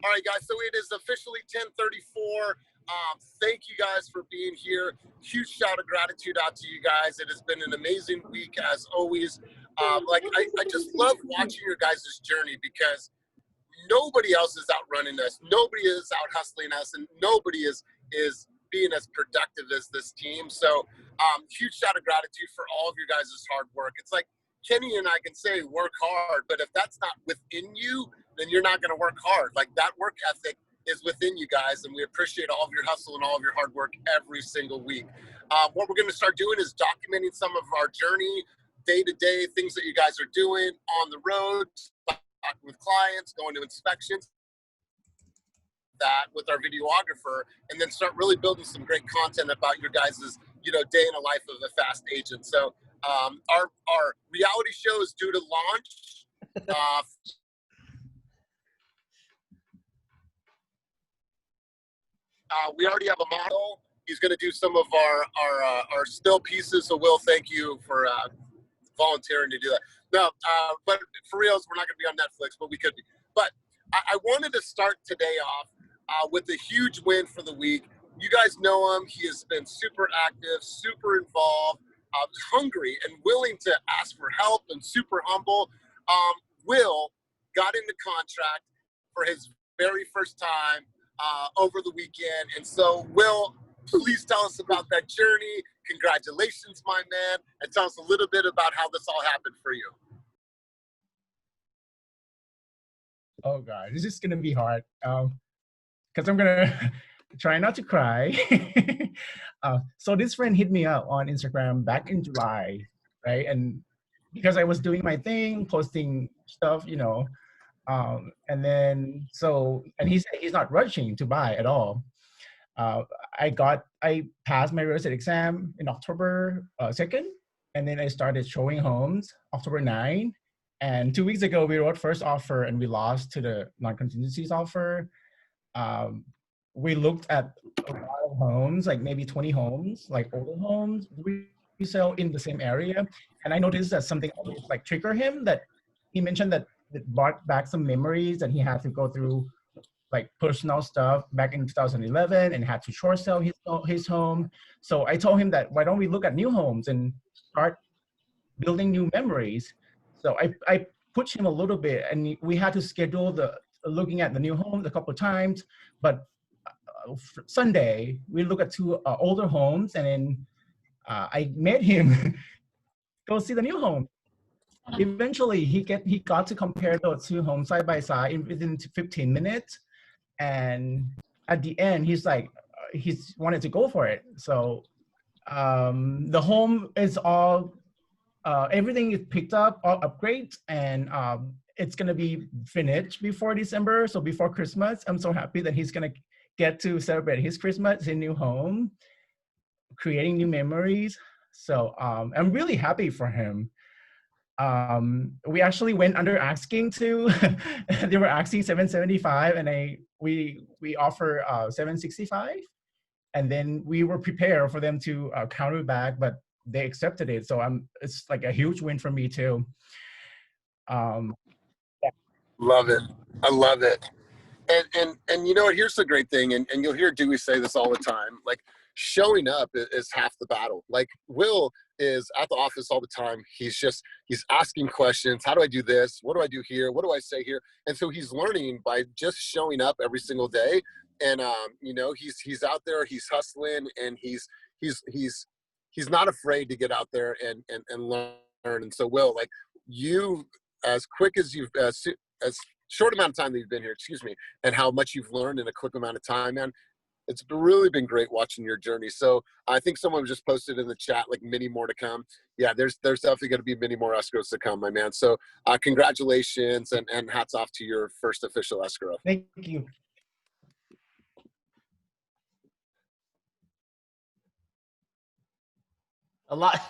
All right, guys, so it is officially 10:34. Thank you guys for being here. Huge shout of gratitude out to you guys. It has been an amazing week as always. I just love watching your guys' journey because nobody else is outrunning us. Nobody is out hustling us, and nobody is being as productive as this team. So huge shout of gratitude for all of your guys' hard work. It's like Kenny and I can say work hard, but if that's not within you, then you're not going to work hard. Like that work ethic is within you guys, and we appreciate all of your hustle and all of your hard work every single week. What we're going to start doing is documenting some of our journey, day-to-day things that you guys are doing on the road, talking with clients, going to inspections, that with our videographer, and then start really building some great content about your guys' day in the life of a fast agent. So our reality show is due to launch. We already have a model. He's going to do some of our still pieces. So Will, thank you for volunteering to do that. No, but for reals, we're not going to be on Netflix, but we could be. But I wanted to start today off with a huge win for the week. You guys know him. He has been super active, super involved, hungry, and willing to ask for help, and super humble. Will got into contract for his very first time over the weekend. And so, Will, please tell us about that journey. Congratulations, my man. And tell us a little bit about how this all happened for you. Oh, God, this is going to be hard because I'm going to try not to cry. So this friend hit me up on Instagram back in July, right? And because I was doing my thing, posting stuff, and then and he said he's not rushing to buy at all. I passed my real estate exam in October 2nd, and then I started showing homes October 9. And 2 weeks ago, we wrote first offer and we lost to the non-contingencies offer. We looked at a lot of homes, like maybe 20 homes, like older homes, resale in the same area. And I noticed that something always like triggered him, that he mentioned that it brought back some memories and he had to go through like personal stuff back in 2011 and had to short sell his home. So I told him that why don't we look at new homes and start building new memories. So I pushed him a little bit, and we had to schedule looking at the new homes a couple of times. But Sunday we look at two older homes, and then I made him go see the new home. Eventually, he got to compare those two homes side by side within 15 minutes, and at the end, he's like, he's wanted to go for it. So the home is all. Everything is picked up, all upgrades, and it's gonna be finished before December, so before Christmas. I'm so happy that he's gonna get to celebrate his Christmas in new home, creating new memories. So I'm really happy for him. We actually went under asking too. They were asking 775, and we offer 765, and then we were prepared for them to counter back, but they accepted it. So it's like a huge win for me too. Yeah. Love it. I love it. And you know what, here's the great thing, and you'll hear Dewey say this all the time, like showing up is half the battle. Like Will is at the office all the time. He's asking questions. How do I do this? What do I do here? What do I say here? And so he's learning by just showing up every single day. And he's out there, he's hustling, and he's not afraid to get out there and learn. And so, Will, like you, as quick as you've, as short amount of time that you've been here, and how much you've learned in a quick amount of time, man, it's really been great watching your journey. So I think someone just posted in the chat, like many more to come. Yeah, there's definitely going to be many more escrows to come, my man. So congratulations and hats off to your first official escrow. Thank you. A lot.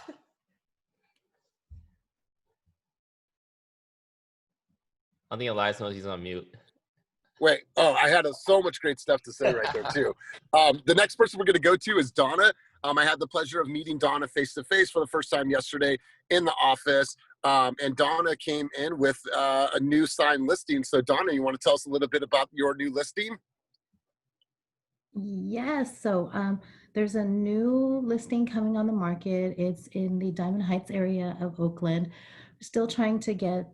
I think Elias knows he's on mute. Wait, I had so much great stuff to say right there too. The next person we're going to go to is Donna. I had the pleasure of meeting Donna face to face for the first time yesterday in the office. And Donna came in with a new signed listing. So Donna, you want to tell us a little bit about your new listing? Yes, so there's a new listing coming on the market. It's in the Diamond Heights area of Oakland. We're still trying to get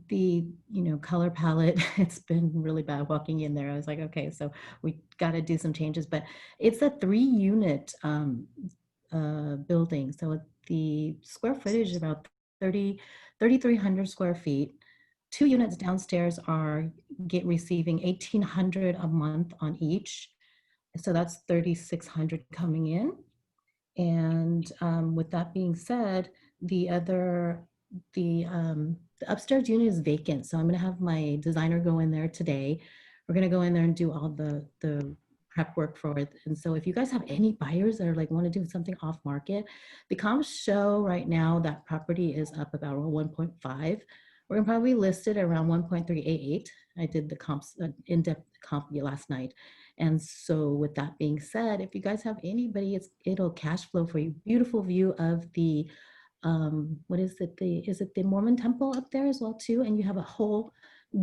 the color palette. It's been really bad walking in there. I was like, okay, so we got to do some changes, but it's a 3-unit building. So the square footage is about 3,300 square feet. 2 units downstairs are receiving 1,800 a month on each. So that's 3,600 coming in. And with that being said, the upstairs unit is vacant. So I'm gonna have my designer go in there today. We're gonna go in there and do all the prep work for it. And so if you guys have any buyers that are like want to do something off market, the comps show right now that property is up about 1.5. We're gonna probably list it around 1.388. I did the comps, in-depth comp last night. And so with that being said, if you guys have anybody, it'll cash flow for you. Beautiful view of the, what is it? Is it the Mormon temple up there as well too? And you have a whole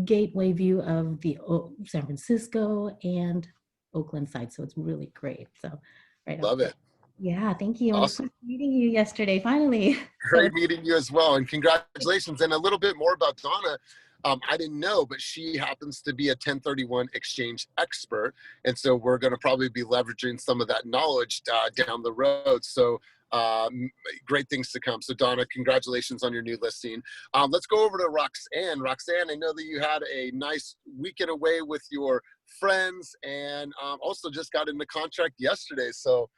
gateway view of the San Francisco and Oakland side. So it's really great. So right up Love there. it. Yeah, thank you. And it was Awesome. meeting you yesterday, finally. Great meeting you as well, and congratulations. And a little bit more about Donna. I didn't know, but she happens to be a 1031 exchange expert, and so we're going to probably be leveraging some of that knowledge down the road. So great things to come. So Donna, congratulations on your new listing. Let's go over to Roxanne. Roxanne, I know that you had a nice weekend away with your friends, and also just got into contract yesterday. So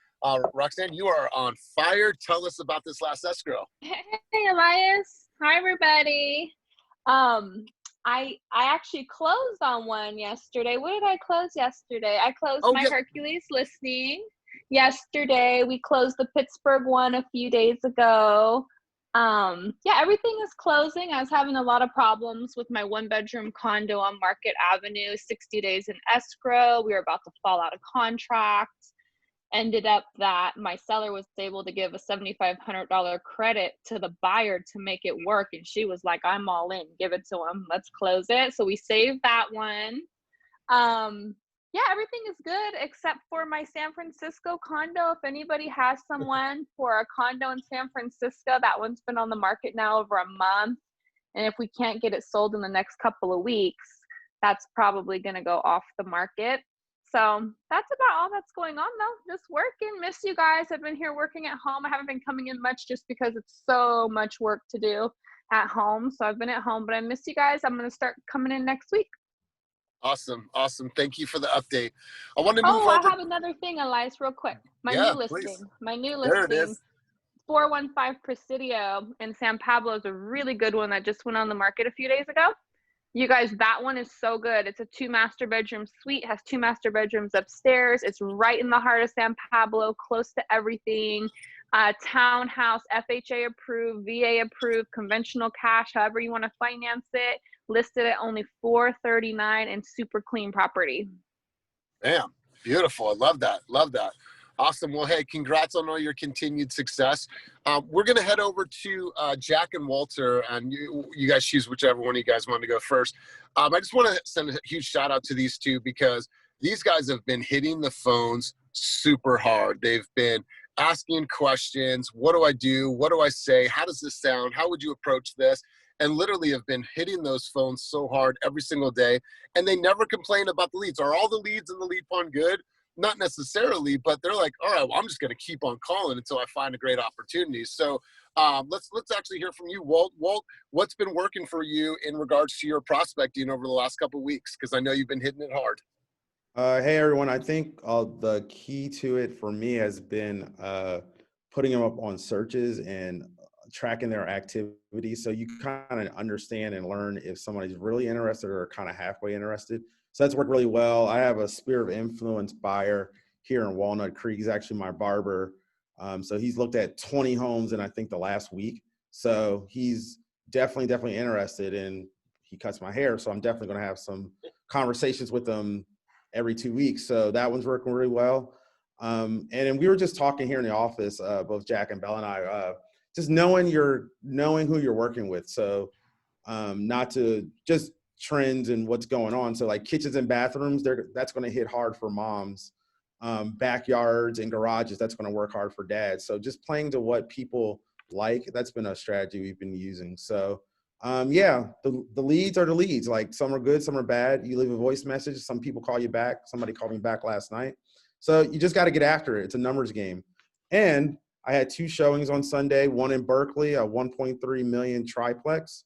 Roxanne, you are on fire. Tell us about this last escrow. Hey, Elias. Hi, everybody. I actually closed on one yesterday. What did I close yesterday? I closed my Hercules listing yesterday. We closed the Pittsburgh one a few days ago. Yeah, everything is closing. I was having a lot of problems with my 1-bedroom condo on Market Avenue, 60 days in escrow. We were about to fall out of contract. Ended up that my seller was able to give a $7,500 credit to the buyer to make it work. And she was like, I'm all in, give it to him. Let's close it. So we saved that one. Yeah, everything is good except for my San Francisco condo. If anybody has someone for a condo in San Francisco, that one's been on the market now over a month. And if we can't get it sold in the next couple of weeks, that's probably going to go off the market. So that's about all that's going on though. Just working. Miss you guys. I've been here working at home. I haven't been coming in much just because it's so much work to do at home. So I've been at home, but I miss you guys. I'm going to start coming in next week. Awesome. Awesome. Thank you for the update. I want to move over. I have another thing, Elias, real quick. My new listing, 415 Presidio in San Pablo is a really good one that just went on the market a few days ago. You guys, that one is so good. It's a 2-master bedroom suite, has 2 master bedrooms upstairs. It's right in the heart of San Pablo, close to everything. Townhouse, FHA approved, VA approved, conventional cash, however you want to finance it. Listed at only $439 and super clean property. Damn, beautiful. I love that. Love that. Awesome. Well, hey, congrats on all your continued success. We're going to head over to Jack and Walter, and you guys choose whichever one of you guys want to go first. I just want to send a huge shout out to these two because these guys have been hitting the phones super hard. They've been asking questions. What do I do? What do I say? How does this sound? How would you approach this? And literally have been hitting those phones so hard every single day. And they never complain about the leads. Are all the leads in the lead fund good? Not necessarily, but they're like, all right, well, I'm just going to keep on calling until I find a great opportunity. So let's actually hear from you, Walt. Walt, what's been working for you in regards to your prospecting over the last couple of weeks? Because I know you've been hitting it hard. Hey, everyone. I think the key to it for me has been putting them up on searches and tracking their activity. So you kind of understand and learn if somebody's really interested or kind of halfway interested. So that's worked really well. I have a sphere of influence buyer here in Walnut Creek. He's actually my barber. So he's looked at 20 homes in, I think, the last week. So he's definitely interested, and he cuts my hair. So I'm definitely going to have some conversations with him every 2 weeks. So that one's working really well. And then we were just talking here in the office, both Jack and Bella and I, just knowing who you're working with. So not to just trends and what's going on. So like kitchens and bathrooms, that's going to hit hard for moms. Backyards and garages, that's going to work hard for dads. So just playing to what people like, that's been a strategy we've been using. So yeah, the leads are the leads. Like some are good, some are bad. You leave a voice message, some people call you back. Somebody called me back last night. So you just got to get after it. It's a numbers game. And I had 2 showings on Sunday, one in Berkeley, a 1.3 million triplex.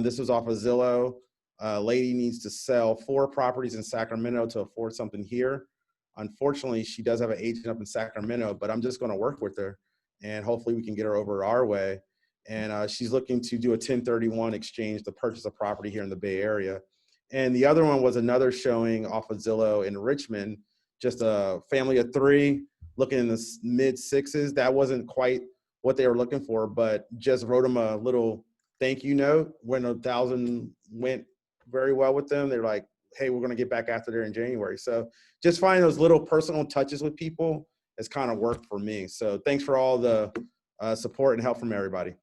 This was off of Zillow. A lady needs to sell 4 properties in Sacramento to afford something here. Unfortunately, she does have an agent up in Sacramento, but I'm just going to work with her, and hopefully we can get her over our way. And she's looking to do a 1031 exchange to purchase a property here in the Bay Area. And the other one was another showing off of Zillow in Richmond, just a family of 3 looking in the mid 6s. That wasn't quite what they were looking for, but just wrote them a little thank you note when 1,000 went very well with them. They're like, hey, we're going to get back after there in January. So just finding those little personal touches with people has kind of worked for me. So thanks for all the support and help from everybody.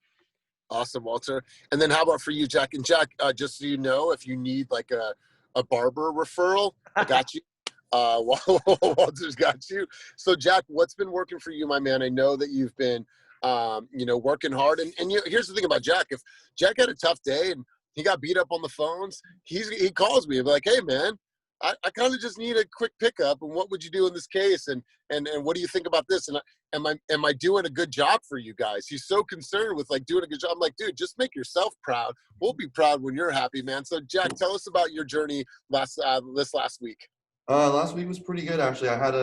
Awesome, Walter. And then how about for you, Jack? And Jack, just so you know, if you need like a barber referral, I got you. Walter's got you. So Jack, what's been working for you, my man? I know that you've been, working hard. And here's the thing about Jack. If Jack had a tough day and he got beat up on the phones, he calls me and be like, hey, man, I kind of just need a quick pickup. And what would you do in this case? And what do you think about this? And am I doing a good job for you guys? He's so concerned with like doing a good job. I'm like, dude, just make yourself proud. We'll be proud when you're happy, man. So Jack, tell us about your journey this last week. Last week was pretty good actually. I had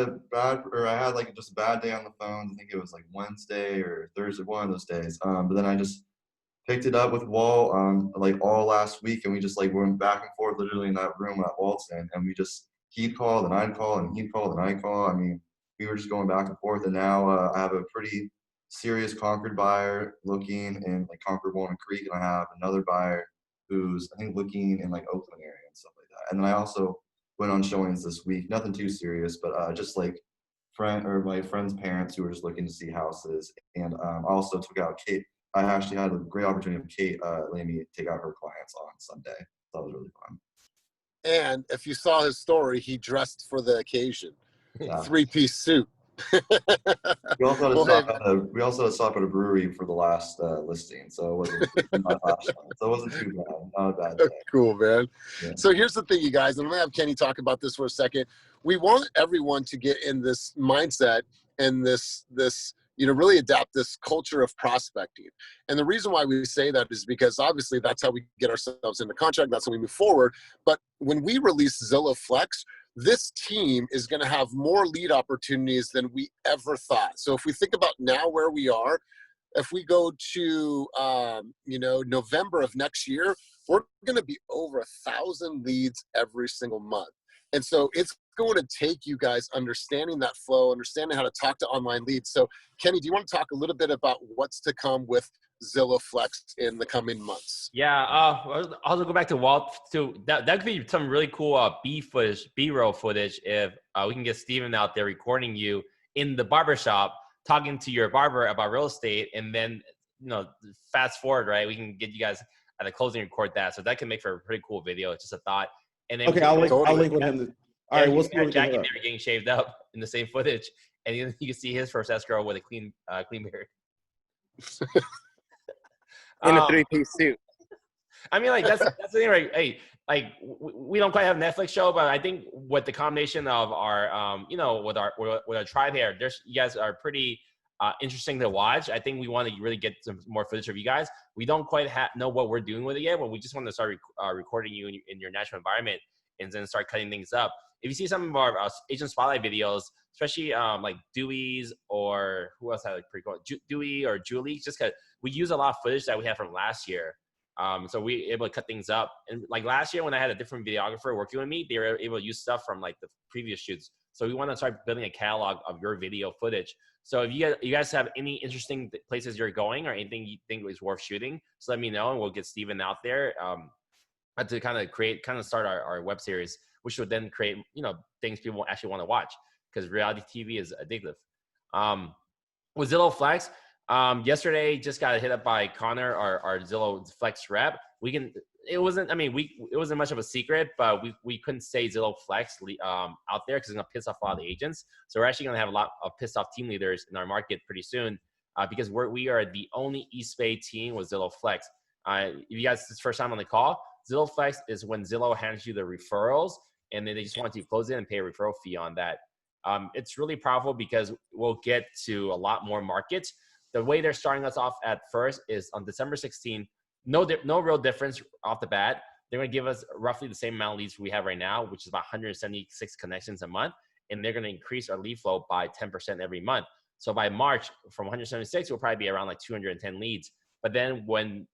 like just a bad day on the phone. I think it was like Wednesday or Thursday, one of those days. But then I just picked it up with Walt like all last week, and we just like went back and forth literally in that room that Walt's in, and he'd call and I'd call and he'd call and I'd call. I mean, we were just going back and forth, and now I have a pretty serious Concord buyer looking in like Concord, Walnut Creek, and I have another buyer who's I think looking in like Oakland area and stuff like that. And then I also went on showings this week, nothing too serious, but just like my friend's parents who were just looking to see houses. And I also took out Kate. I actually had a great opportunity of Kate letting me take out her clients on Sunday. So that was really fun. And if you saw his story, he dressed for the occasion. Yeah. 3-piece suit. We also had to stop at a brewery for the last listing, so it wasn't my last one. So it wasn't too bad. Not a bad day. Cool, man. Yeah. So here's the thing, you guys, and I'm gonna have Kenny talk about this for a second. We want everyone to get in this mindset and this really adapt this culture of prospecting. And the reason why we say that is because obviously that's how we get ourselves into contract. That's how we move forward. But when we release Zillow Flex, this team is going to have more lead opportunities than we ever thought. So if we think about now where we are, if we go to, November of next year, we're going to be over 1,000 leads every single month. And so it's going to take you guys understanding that flow, understanding how to talk to online leads. So Kenny, do you want to talk a little bit about what's to come with Zillow Flex in the coming months? Yeah, I'll also go back to Walt too. That could be some really cool B-roll footage if we can get Steven out there recording you in the barbershop, talking to your barber about real estate, and then fast forward, right? We can get you guys at the closing record that, so that can make for a pretty cool video. It's just a thought. And then I'll link with him. All right, we'll see what we Jack can and do. they were getting shaved up in the same footage, and you can see his first escrow with a clean beard. In a 3-piece suit. I mean, like that's the thing, right? Hey, like we don't quite have a Netflix show, but I think with the combination of our, with our tribe here, you guys are pretty interesting to watch. I think we want to really get some more footage of you guys. We don't quite know what we're doing with it yet, but we just want to start recording you in your natural environment and then start cutting things up. If you see some of our agent spotlight videos, especially like Dewey's or who else had like pretty cool Dewey or Julie, just because we use a lot of footage that we have from last year. So we able to cut things up. And like last year when I had a different videographer working with me, they were able to use stuff from like the previous shoots. So we want to start building a catalog of your video footage. So if you guys have any interesting places you're going or anything you think is worth shooting, just let me know and we'll get Steven out there to kind of start our web series, which would then create, things people actually want to watch because reality TV is addictive. With Zillow Flex, Yesterday, just got hit up by Connor, our Zillow Flex rep. It wasn't much of a secret, but we couldn't say Zillow Flex out there because it's gonna piss off a lot of the agents. So we're actually gonna have a lot of pissed off team leaders in our market pretty soon, because we are the only eSpay team with Zillow Flex. If you guys, this is the first time on the call, Zillow Flex is when Zillow hands you the referrals, and then they just want you to close it and pay a referral fee on that. It's really powerful because we'll get to a lot more markets. The way they're starting us off at first is on December 16th. No real difference off the bat. They're going to give us roughly the same amount of leads we have right now, which is about 176 connections a month. And they're going to increase our lead flow by 10% every month. So by March, from 176, we'll probably be around like 210 leads. But then when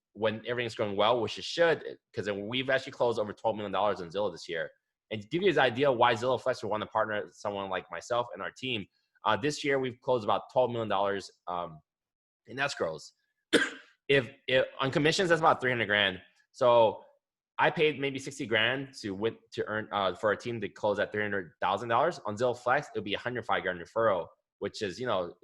everything's going well, which it should, because we've actually closed over $12 million in Zillow this year. And to give you an idea why Zillow Flex would want to partner with someone like myself and our team, this year we've closed about $12 million in escrows. if on commissions, that's about 300 grand. So I paid maybe 60 grand to earn for our team to close at $300,000. On Zillow Flex, it would be 105 grand referral, which is, Zillow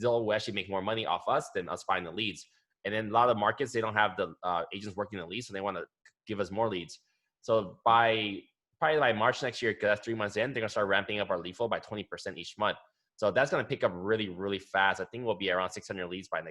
will actually make more money off us than us buying the leads. And then a lot of markets, they don't have the agents working the leads, so they want to give us more leads. So probably by March next year, because that's 3 months in, they're gonna start ramping up our lead flow by 20% each month. So that's going to pick up really, really fast. I think we'll be around 600 leads by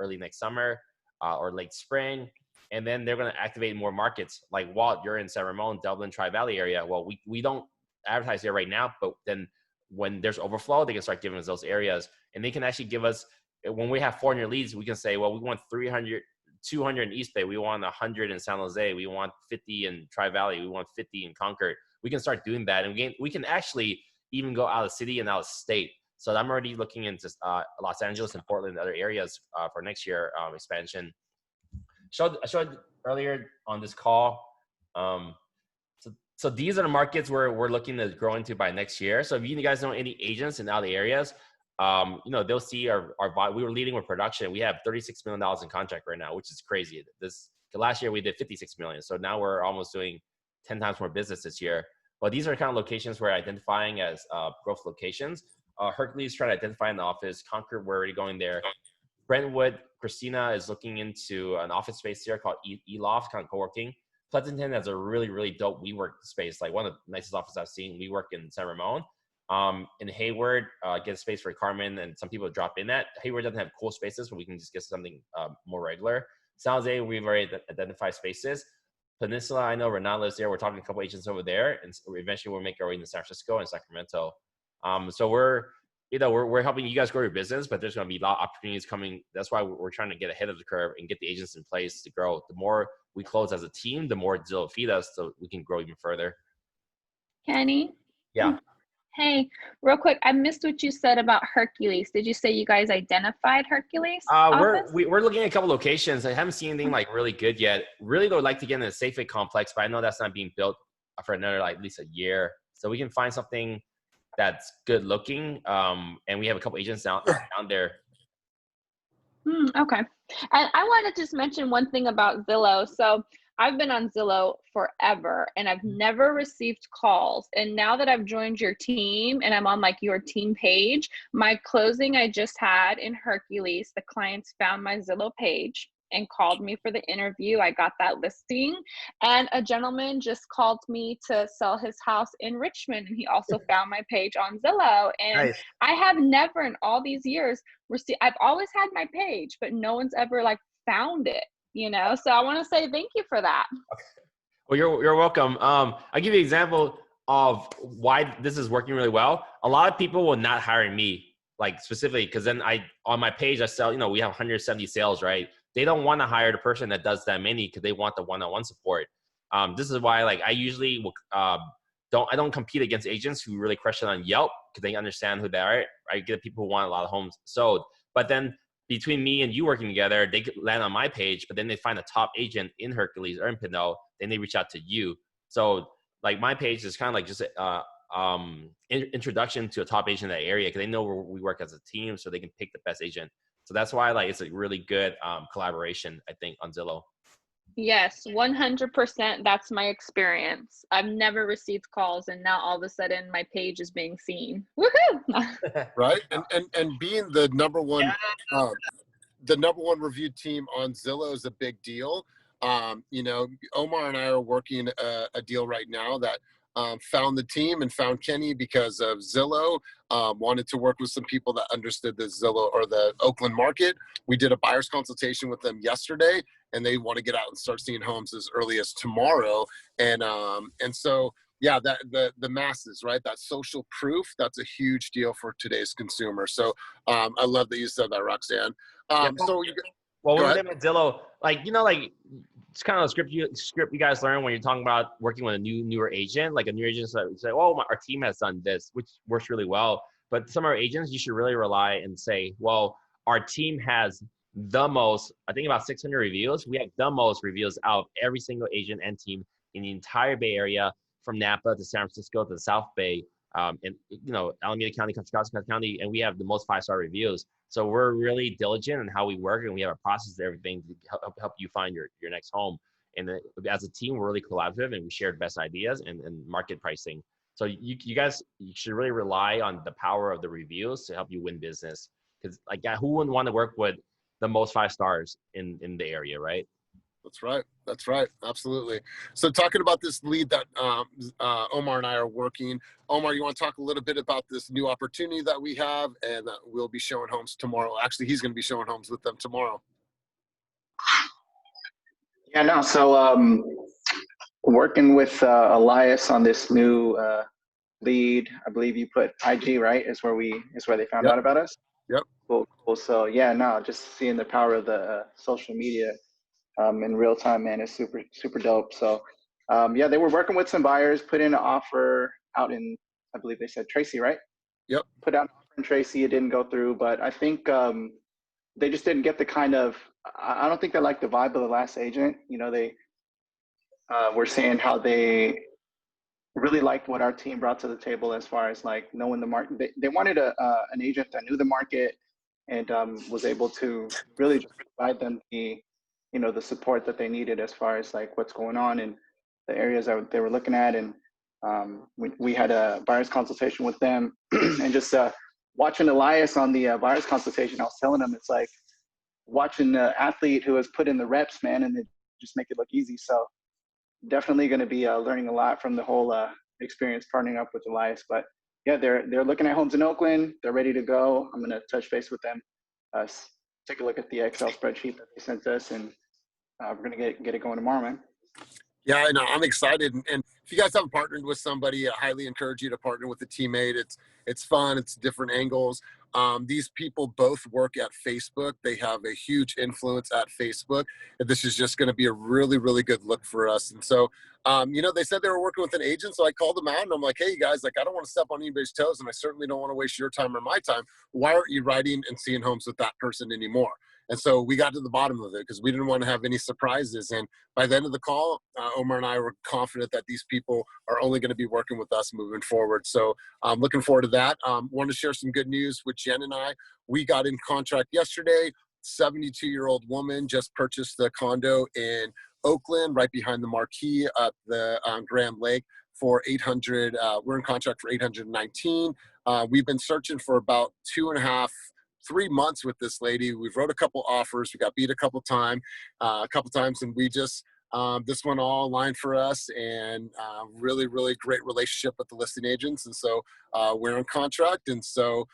early next summer or late spring. And then they're going to activate more markets. Like Walt, you're in San Ramon, Dublin, Tri-Valley area. Well, we don't advertise there right now, but then when there's overflow, they can start giving us those areas. And they can actually give us, when we have 400 leads, we can say, well, we want 300, 200 in East Bay. We want 100 in San Jose. We want 50 in Tri-Valley. We want 50 in Concord. We can start doing that. And we can actually even go out of city and out of state. So I'm already looking into Los Angeles and Portland and other areas for next year expansion. I showed earlier on this call. So these are the markets where we're looking to grow into by next year. So if you guys know any agents in other areas, they'll see our we were leading with production. We have $36 million in contract right now, which is crazy. Last year we did 56 million. So now we're almost doing 10 times more business this year. But these are kind of locations we're identifying as growth locations. Hercules trying to identify in the office. Concord, we're already going there. Brentwood, Christina is looking into an office space here called E-Loft, kind of co-working. Pleasanton has a really, really dope WeWork space, like one of the nicest offices I've seen. WeWork in San Ramon. In Hayward, get a space for Carmen and some people drop in that. Hayward doesn't have cool spaces, but we can just get something more regular. San Jose, we've already identified spaces. Peninsula, I know Renan lives there. We're talking to a couple agents over there, and eventually we'll make our way into San Francisco and Sacramento. So we're helping you guys grow your business, but there's going to be a lot of opportunities coming. That's why we're trying to get ahead of the curve and get the agents in place to grow. The more we close as a team, the more Zillow feed us so we can grow even further. Kenny? Yeah. Hey, real quick, I missed what you said about Hercules. Did you say you guys identified Hercules? We're looking at a couple locations. I haven't seen anything like really good yet. Really would like to get in a Safeway complex, but I know that's not being built for another at least a year. So we can find something that's good looking, and we have a couple agents down there. Okay. And I want to just mention one thing about Zillow. So I've been on Zillow forever and I've never received calls. And now that I've joined your team and I'm on like your team page, my closing I just had in Hercules, the clients found my Zillow page and called me for the interview. I got that listing, and a gentleman just called me to sell his house in Richmond, and he also found my page on Zillow. And nice. I have never in all these years I've always had my page, but no one's ever like found it, so I want to say thank you for that. Okay. Well, you're welcome. I'll give you an example of why this is working really well. A lot of people will not hire me, like specifically, because then on my page I sell, we have 170 sales, right? They don't want to hire the person that does that many because they want the one-on-one support. This is why, like, I usually don't compete against agents who really crush it on Yelp because they understand who they are. I get people who want a lot of homes sold, but then between me and you working together, they could land on my page, but then they find a top agent in Hercules or in Pinot, then they reach out to you. So like my page is kind of like just introduction to a top agent in that area because they know we work as a team, so they can pick the best agent. So that's why it's a really good collaboration, I think, on Zillow. Yes, 100%. That's my experience. I've never received calls, and now all of a sudden my page is being seen. Woohoo! Right, and being the number one the #1 reviewed team on Zillow is a big deal. You know, Omar and I are working a deal right now that found the team and found Kenny because of Zillow. Wanted to work with some people that understood the Zillow or the Oakland market. We did a buyer's consultation with them yesterday, and they want to get out and start seeing homes as early as tomorrow. And so yeah, that the masses, right? That social proof, that's a huge deal for today's consumer. So I love that you said that, Roxanne. So you, well, go when ahead. we're at Zillow, like, you know, like, it's kind of a script you guys learn when you're talking about working with a newer agent. Like a new agent say, oh, our team has done this, which works really well. But some of our agents, you should really rely and say, well, our team has the most, I think about 600 reviews. We have the most reviews out of every single agent and team in the entire Bay Area, from Napa to San Francisco to the South Bay, and, you know, Alameda County, Contra Costa County, and we have the most 5-star reviews. So we're really diligent in how we work, and we have a process of everything to help you find your next home. And as a team, we're really collaborative, and we share the best ideas and market pricing. So you guys, you should really rely on the power of the reviews to help you win business. Because like, who wouldn't want to work with the most 5 stars in the area, right? That's right. That's right. Absolutely. So talking about this lead that Omar and I are working, Omar, you want to talk a little bit about this new opportunity that we have, and that we'll be showing homes tomorrow. Actually, he's going to be showing homes with them tomorrow. Yeah, no. So working with Elias on this new lead, I believe you put IG, right? Is where they found out about us. Yep. Cool. So yeah, no, just seeing the power of the social media in real time, man, is super dope. So yeah, they were working with some buyers, put in an offer out in, I believe they said Tracy, right? Yep. Put out an offer in Tracy, it didn't go through, but I think they just didn't get the kind of, I don't think they liked the vibe of the last agent. You know, they were saying how they really liked what our team brought to the table as far as like knowing the market. They wanted an agent that knew the market and was able to really just provide them the support that they needed as far as like what's going on in the areas that they were looking at. And we had a buyer's consultation with them and just watching Elias on the buyer's consultation, I was telling him it's like watching an athlete who has put in the reps, man, and they just make it look easy. So definitely going to be learning a lot from the whole experience partnering up with Elias. But yeah, they're looking at homes in Oakland. They're ready to go. I'm going to touch base with them, take a look at the Excel spreadsheet that they sent us, and we're going to get it going tomorrow, man. Yeah, I know. I'm excited. And if you guys haven't partnered with somebody, I highly encourage you to partner with a teammate. It's fun. It's different angles. These people both work at Facebook. They have a huge influence at Facebook. And this is just going to be a really, really good look for us. And so, you know, they said they were working with an agent. So I called them out and I'm like, hey, you guys, like, I don't want to step on anybody's toes. And I certainly don't want to waste your time or my time. Why aren't you writing and seeing homes with that person anymore? And so we got to the bottom of it because we didn't want to have any surprises. And by the end of the call, Omar and I were confident that these people are only going to be working with us moving forward. So I'm looking forward to that. Want to share some good news with Jen and I. We got in contract yesterday. 72-year-old woman just purchased the condo in Oakland, right behind the marquee at the Grand Lake for 800. We're in contract for 819. We've been searching for about 2.5-3 months with this lady. We've wrote a couple offers. We got beat a couple times, and we just this one all aligned for us, and really, really great relationship with the listing agents. And so we're in contract, and so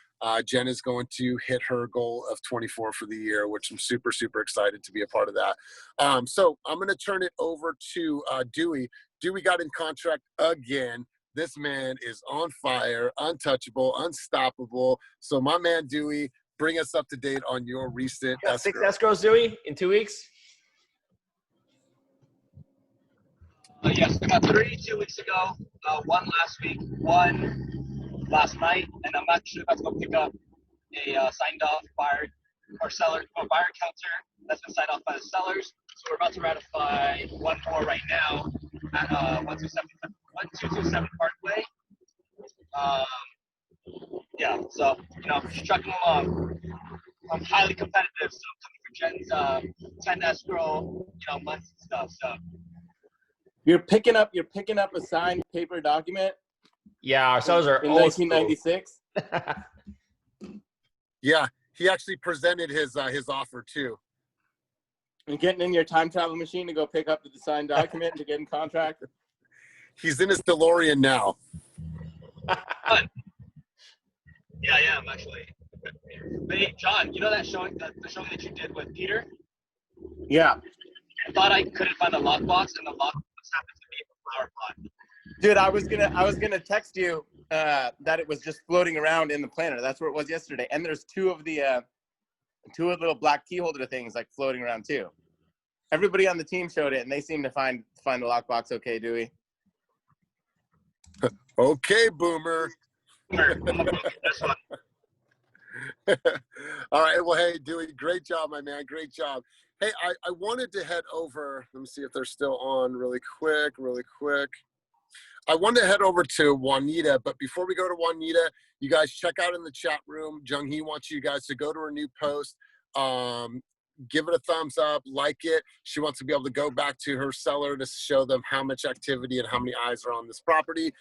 Jen is going to hit her goal of 24 for the year, which I'm super, super excited to be a part of that. So I'm going to turn it over to Dewey. Dewey got in contract again. This man is on fire, untouchable, unstoppable. So my man Dewey, bring us up to date on your recent escrow. 6 escrows, Dewey, in 2 weeks? Yes, I got 3 2 weeks ago, 1 last week, 1 last night, and I'm actually about to go pick up a signed off buyer or seller or buyer counter that's been signed off by the sellers. So we're about to ratify 1 more right now at 1227 Parkway. Yeah, so just trucking along. I'm highly competitive, so I'm coming for Jen's 10 escrow, months and stuff. So. You're picking up a signed paper document. Yeah, our sellers are in old 1996. Yeah, he actually presented his offer too. And getting in your time travel machine to go pick up the signed document to get in contract. He's in his DeLorean now. Yeah, I am actually. Hey, John, you know that showing, the showing that you did with Peter? Yeah. I thought I couldn't find the lockbox, and the lockbox happened to be a flower pot. Dude, I was gonna text you that it was just floating around in the planner. That's where it was yesterday. And there's two of the little black key holder things like floating around too. Everybody on the team showed it, and they seem to find the lockbox okay, Dewey. Okay, Boomer. All right. Well, hey, Dewey, great job, my man. Great job. Hey, I wanted to head over. Let me see if they're still on really quick. I wanted to head over to Juanita, but before we go to Juanita, you guys check out in the chat room. Jung-hee wants you guys to go to her new post. Give it a thumbs up, like it. She wants to be able to go back to her seller to show them how much activity and how many eyes are on this property.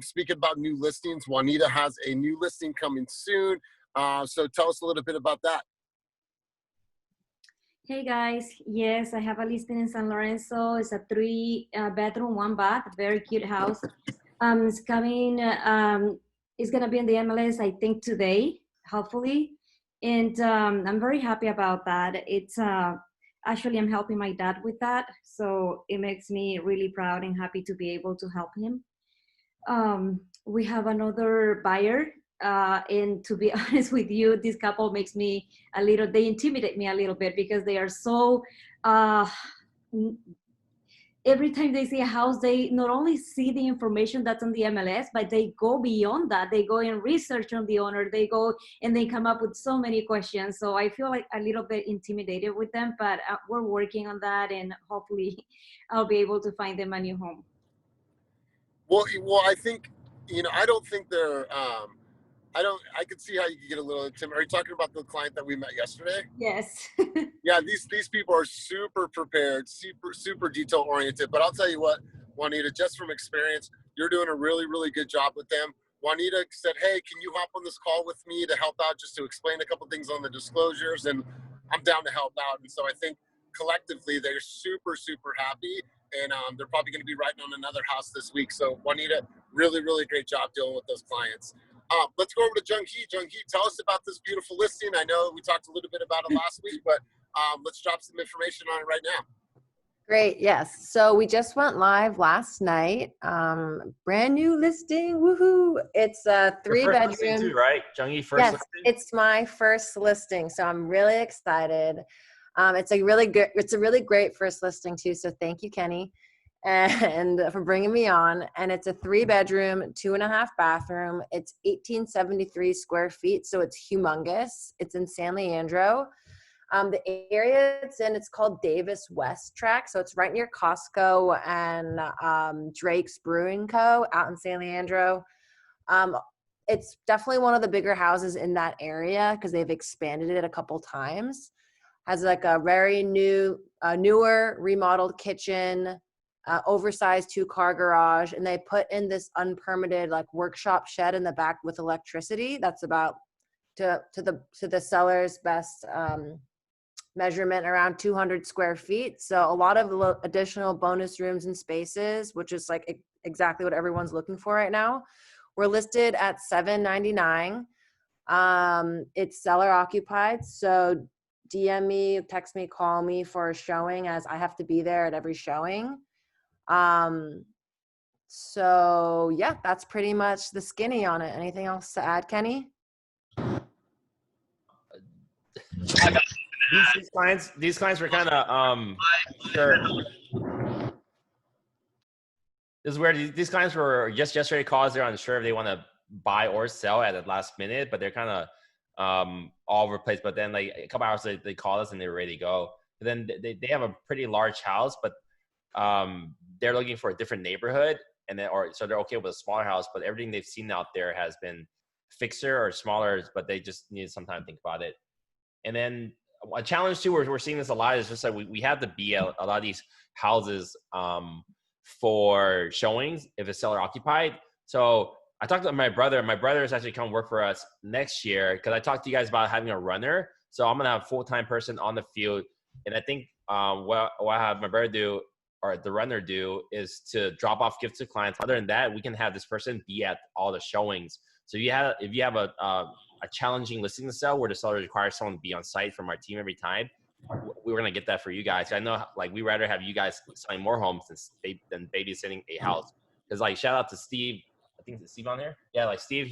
Speaking about new listings, Juanita has a new listing coming soon. So tell us a little bit about that. Hey guys, yes, I have a listing in San Lorenzo. It's a 3-bedroom, 1-bath, very cute house. It's coming, it's gonna be in the MLS, I think today, hopefully. And I'm very happy about that. It's actually, I'm helping my dad with that. So it makes me really proud and happy to be able to help him. We have another buyer. And to be honest with you, this couple makes me they intimidate me a little bit because they are so, every time they see a house, they not only see the information that's on the MLS, but they go beyond that. They go and research on the owner. They go and they come up with so many questions. So I feel like a little bit intimidated with them, but we're working on that, and hopefully I'll be able to find them a new home. Well, I think, I don't think they're, I could see how you could get a little intimidated. Are you talking about the client that we met yesterday? Yes. Yeah, these people are super prepared, super detail oriented. But I'll tell you what, Juanita, just from experience, you're doing a really good job with them. Juanita said, hey, can you hop on this call with me to help out, just to explain a couple things on the disclosures? And I'm down to help out. And so I think collectively they're super happy. And they're probably going to be writing on another house this week. So Juanita, really great job dealing with those clients. Let's go over to Jung-hee. Jung-hee, tell us about this beautiful listing. I know we talked a little bit about it last week, but let's drop some information on it right now. Great, yes. So we just went live last night. Brand new listing, woohoo! It's a 3-bedroom. First listing too, right? Jung-hee, first yes, listing? it's my first listing, so I'm really excited. It's a really great first listing too. So thank you, Kenny, and for bringing me on. And it's a 3-bedroom, 2.5 bathroom. It's 1,873 square feet, so it's humongous. It's in San Leandro. The area it's in, it's called Davis West Track, so it's right near Costco and Drake's Brewing Co. out in San Leandro. It's definitely one of the bigger houses in that area because they've expanded it a couple times. Has like a very newer remodeled kitchen, oversized 2-car garage, and they put in this unpermitted like workshop shed in the back with electricity. That's about to the seller's best measurement, around 200 square feet. So a lot of additional bonus rooms and spaces, which is like exactly what everyone's looking for right now. We're listed at $799. It's seller occupied, so DM me, text me, call me for a showing, as I have to be there at every showing. So yeah, that's pretty much the skinny on it. Anything else to add, Kenny? These clients were kind of sure. This is where these clients were just yesterday calls. They're unsure if they want to buy or sell at the last minute, but they're kind of all over the place. But then like a couple hours they call us and they're ready to go. But then they have a pretty large house, but they're looking for a different neighborhood, and then so they're okay with a smaller house. But everything they've seen out there has been fixer or smaller, but they just need some time to think about it. And then a challenge too, we're seeing this a lot, is just like we have to be a lot of these houses for showings if it's seller occupied. So I talked to my brother. My brother is actually come work for us next year because I talked to you guys about having a runner. So I'm gonna have a full-time person on the field, and I think what I have my brother do or the runner do is to drop off gifts to clients. Other than that, we can have this person be at all the showings. So if you have a challenging listing to sell where the seller requires someone to be on site from our team every time, we're gonna get that for you guys. I know, like, we rather have you guys selling more homes than babysitting a house. Because, like, shout out to Steve. I think it's Steve on there. Yeah, like Steve.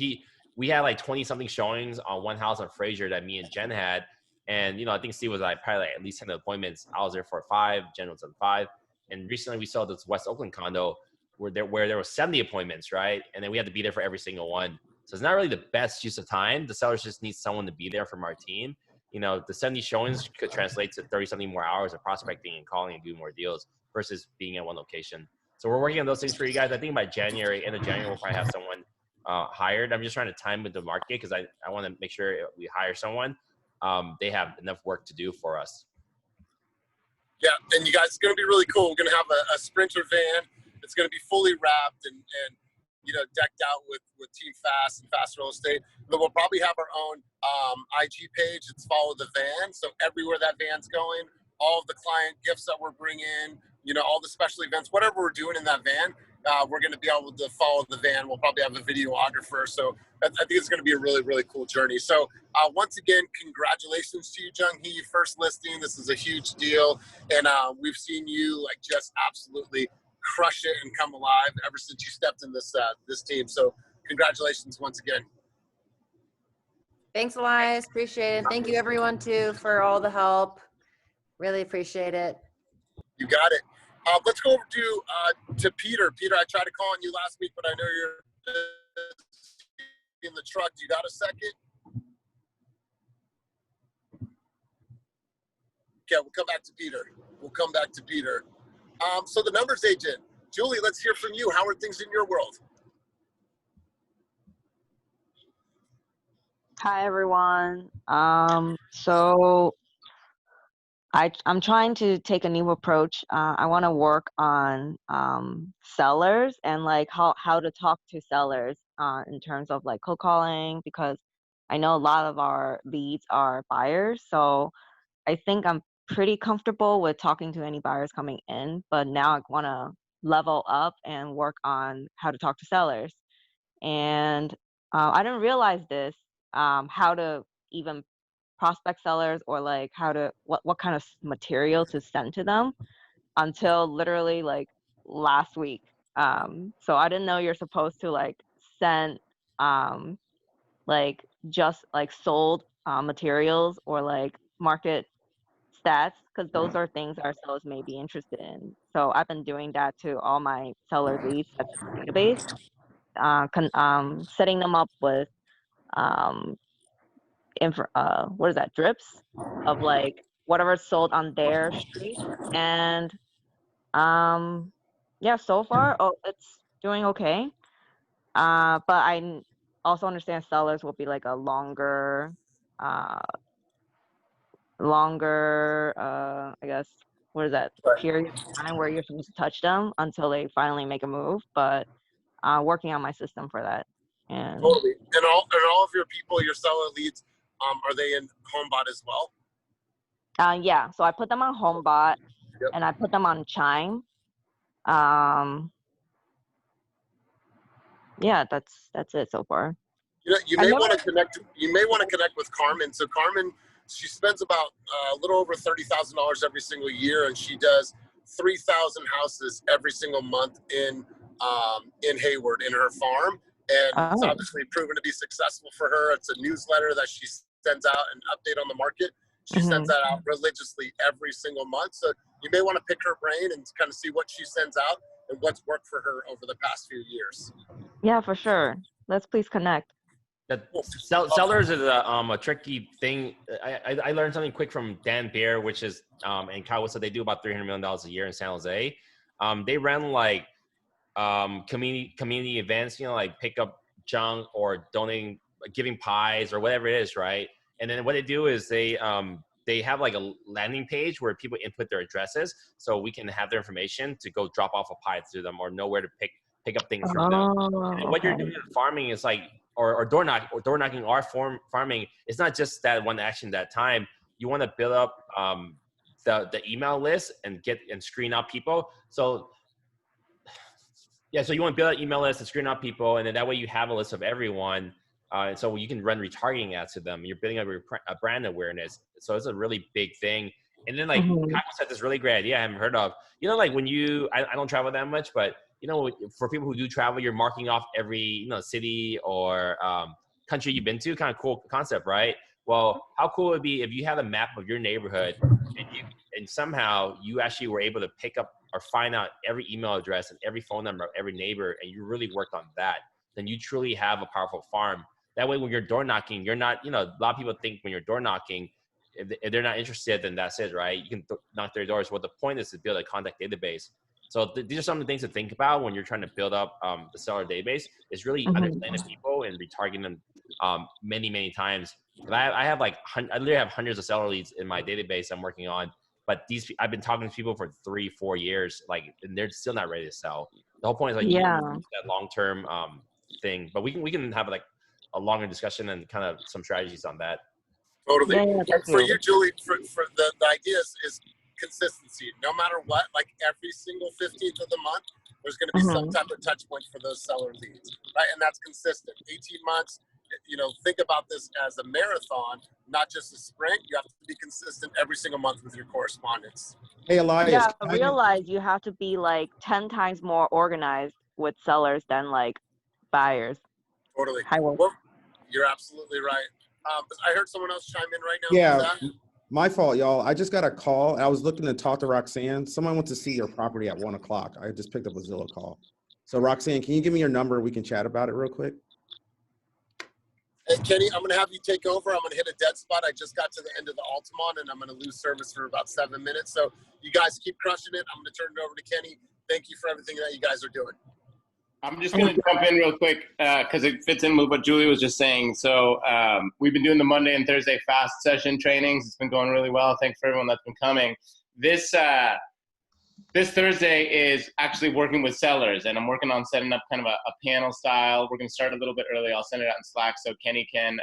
We had like 20 something showings on one house on Fraser that me and Jen had, and I think Steve was like probably like at least 10 appointments. I was there for 5. Jen was on 5, and recently we saw this West Oakland condo where there was 70 appointments, right? And then we had to be there for every single one. So it's not really the best use of time. The sellers just need someone to be there from our team. The 70 showings could translate to 30 something more hours of prospecting and calling and doing more deals versus being at one location. So we're working on those things for you guys. I think by January, end of January, we'll probably have someone hired. I'm just trying to time with the market because I want to make sure we hire someone. They have enough work to do for us. Yeah, and you guys, it's going to be really cool. We're going to have a Sprinter van. It's going to be fully wrapped and decked out with Team Fast and Fast Real Estate. But we'll probably have our own IG page. It's Follow the Van. So everywhere that van's going, all of the client gifts that we're bringing, all the special events, whatever we're doing in that van, we're going to be able to follow the van. We'll probably have a videographer. So I think it's going to be a really, really cool journey. So once again, congratulations to you, Jung Hee, first listing. This is a huge deal. And we've seen you just absolutely crush it and come alive ever since you stepped in this team. So congratulations once again. Thanks, Elias. Appreciate it. Thank you, everyone, too, for all the help. Really appreciate it. You got it. Let's go over to Peter. Peter, I tried to call on you last week, but I know you're in the truck. You got a second? Okay, we'll come back to Peter. So the numbers agent, Julie, let's hear from you. How are things in your world? Hi, everyone. So I'm trying to take a new approach. I want to work on sellers and how to talk to sellers in terms of cold calling, because I know a lot of our leads are buyers. So I think I'm pretty comfortable with talking to any buyers coming in, but now I want to level up and work on how to talk to sellers. And I didn't realize this, how to even prospect sellers or what kind of material to send to them until literally last week. So I didn't know you're supposed to send just sold materials or market stats, because those are things our sellers may be interested in. So I've been doing that to all my seller leads that's in the database, setting them up with drips of whatever sold on their street. And yeah, so far it's doing okay. But I also understand sellers will be a longer I guess period of time where you're supposed to touch them until they finally make a move. But working on my system for that. And totally. And all of your people, your seller leads, are they in HomeBot as well? Yeah, so I put them on HomeBot. Yep. And I put them on Chime. Yeah, that's it so far. You may want to connect with Carmen. So Carmen, she spends about a little over $30,000 every single year, and she does 3,000 houses every single month in Hayward in her farm. And it's obviously proven to be successful for her. It's a newsletter that she sends out, an update on the market. She sends that out religiously every single month. So you may want to pick her brain and kind of see what she sends out and what's worked for her over the past few years. Yeah, for sure. Let's please connect. Sellers is a tricky thing. I learned something quick from Dan Bear, which is and Kyle said they do about $300 million a year in San Jose. They run community events, pick up junk or donating, giving pies or whatever it is, right? And then what they do is they have a landing page where people input their addresses, so we can have their information to go drop off a pie to them or know where to pick pick up things from them. Oh, And what you're doing in farming is like, or door knocking or farming. It's not just that one action that time. You want to build up the email list and screen out people. So yeah, so you want to build an email list and screen out people, and then that way you have a list of everyone. And so you can run retargeting ads to them. You're building up a brand awareness. So it's a really big thing. And then like Kyle said this really great idea I haven't heard of. You know, like when I don't travel that much, but you know, for people who do travel, you're marking off every city or country you've been to. Kind of cool concept, right? Well, how cool would it be if you had a map of your neighborhood and somehow you actually were able to pick up or find out every email address and every phone number of every neighbor, and you really worked on that, then you truly have a powerful farm. That way, when you're door knocking, you're not, a lot of people think when you're door knocking, if they're not interested, then that's it, right? You can knock their doors. What the point is to build a contact database. So these are some of the things to think about when you're trying to build up the seller database. Is really understanding people and retargeting them many, many times. I literally have hundreds of seller leads in my database I'm working on. But I've been talking to people for 3-4 years, and they're still not ready to sell. The whole point is that long-term thing. But we can have a longer discussion and kind of some strategies on that. Totally. For you, Julie, for the idea is consistency. No matter what, like every single 15th of the month, there's going to be some type of touch point for those seller leads, right? And that's consistent. 18 months. Think about this as a marathon, not just a sprint. You have to be consistent every single month with your correspondence. Hey, Elias. Yeah, realize you have to be like 10 times more organized with sellers than like buyers. Totally. Well, you're absolutely right. I heard someone else chime in right now. Yeah, my fault, y'all. I just got a call. I was looking to talk to Roxanne. Someone wants to see your property at 1 o'clock. I just picked up a Zillow call. So Roxanne, can you give me your number? We can chat about it real quick. Hey, Kenny, I'm going to have you take over. I'm going to hit a dead spot. I just got to the end of the Altamont, and I'm going to lose service for about 7 minutes. So you guys keep crushing it. I'm going to turn it over to Kenny. Thank you for everything that you guys are doing. I'm just going to jump in real quick because it fits in with what Julie was just saying. So we've been doing the Monday and Thursday fast session trainings. It's been going really well. Thanks for everyone that's been coming. This Thursday is actually working with sellers, and I'm working on setting up kind of a panel style. We're going to start a little bit early. I'll send it out in Slack so Kenny can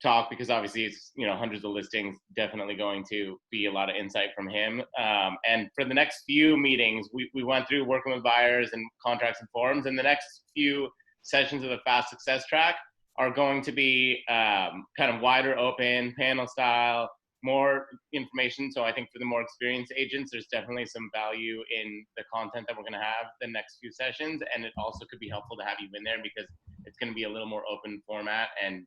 talk, because obviously it's hundreds of listings. Definitely going to be a lot of insight from him. And for the next few meetings, we went through working with buyers and contracts and forms, and the next few sessions of the fast success track are going to be kind of wider open panel style, more information. So I think for the more experienced agents, there's definitely some value in the content that we're going to have the next few sessions. And it also could be helpful to have you in there because it's going to be a little more open format, and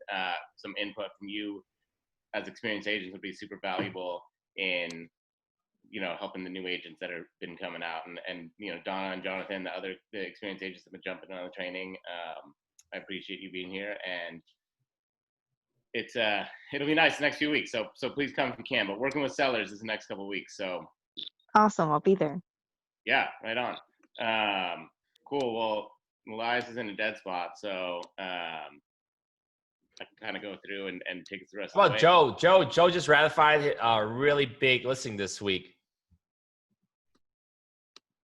some input from you as experienced agents would be super valuable in, helping the new agents that have been coming out, and Donna and Jonathan, the experienced agents that have been jumping on the training. I appreciate you being here, and it'll be nice the next few weeks. So please come if you can. But working with sellers is the next couple of weeks. So awesome, I'll be there. Yeah, right on. Cool. Well, Elias is in a dead spot, so I can kind of go through and take us the rest of the way. Joe just ratified a really big listing this week.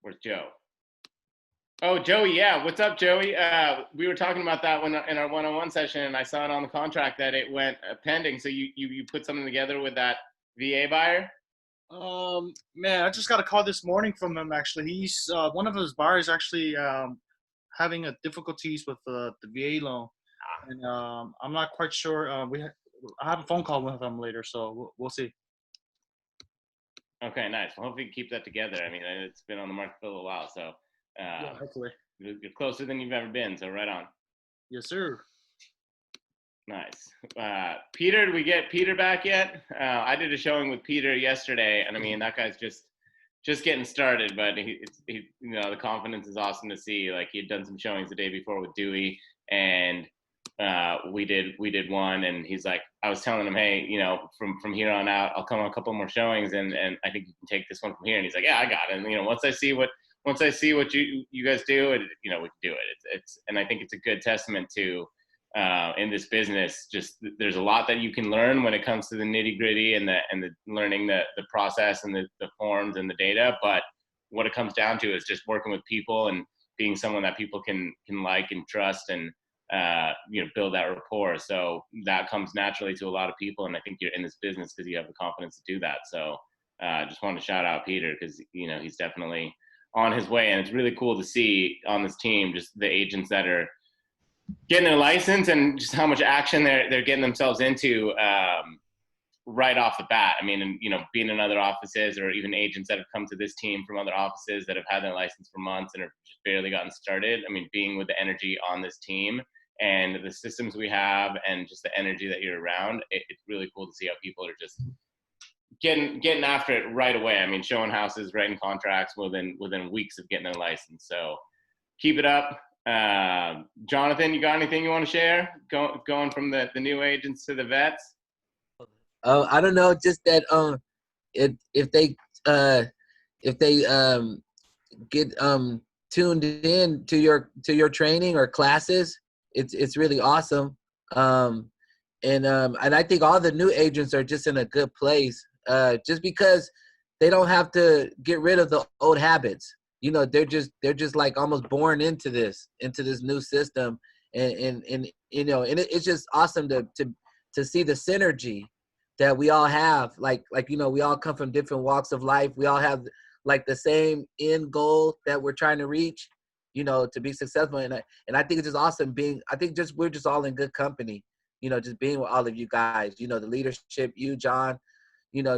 Where's Joe? Oh, Joey, yeah. What's up, Joey? We were talking about that in our one-on-one session, and I saw it on the contract that it went pending. So you put something together with that VA buyer? Man, I just got a call this morning from him, actually. He's one of his buyers actually having difficulties with the VA loan. And I'm not quite sure. I have a phone call with him later, so we'll see. Okay, nice. Well, hopefully you keep that together. I mean, it's been on the market for a little while, so yeah, hopefully. You're closer than you've ever been, so right on. Yes, sir. Nice. Peter, did we get Peter back yet? I did a showing with Peter yesterday, and I mean, that guy's just getting started, but he the confidence is awesome to see. Like, he had done some showings the day before with Dewey, and we did one, and he's like, I was telling him, hey, from here on out, I'll come on a couple more showings, and I think you can take this one from here. And he's like, yeah, I got it. And once I see what you guys do, and we can do it. And I think it's a good testament to in this business. Just there's a lot that you can learn when it comes to the nitty gritty and the learning the process and the forms and the data, but what it comes down to is just working with people and being someone that people can like and trust and build that rapport. So that comes naturally to a lot of people, and I think you're in this business because you have the confidence to do that. So just wanted to shout out Peter because he's definitely on his way, and it's really cool to see on this team just the agents that are getting their license and just how much action they're getting themselves into right off the bat. I mean, and being in other offices or even agents that have come to this team from other offices that have had their license for months and have just barely gotten started. I mean, being with the energy on this team and the systems we have and just the energy that you're around, it's really cool to see how people are just getting after it right away. I mean, showing houses, writing contracts within weeks of getting their license. So keep it up. Jonathan, you got anything you want to share? Going from the new agents to the vets? I don't know, just that if they get tuned in to your training or classes, it's really awesome. And I think all the new agents are just in a good place, just because they don't have to get rid of the old habits. They're just like almost born into this new system, and it's just awesome to see the synergy that we all have. Like we all come from different walks of life. We all have like the same end goal that we're trying to reach, to be successful. And I think it's just awesome we're just all in good company, just being with all of you guys, the leadership, you, John,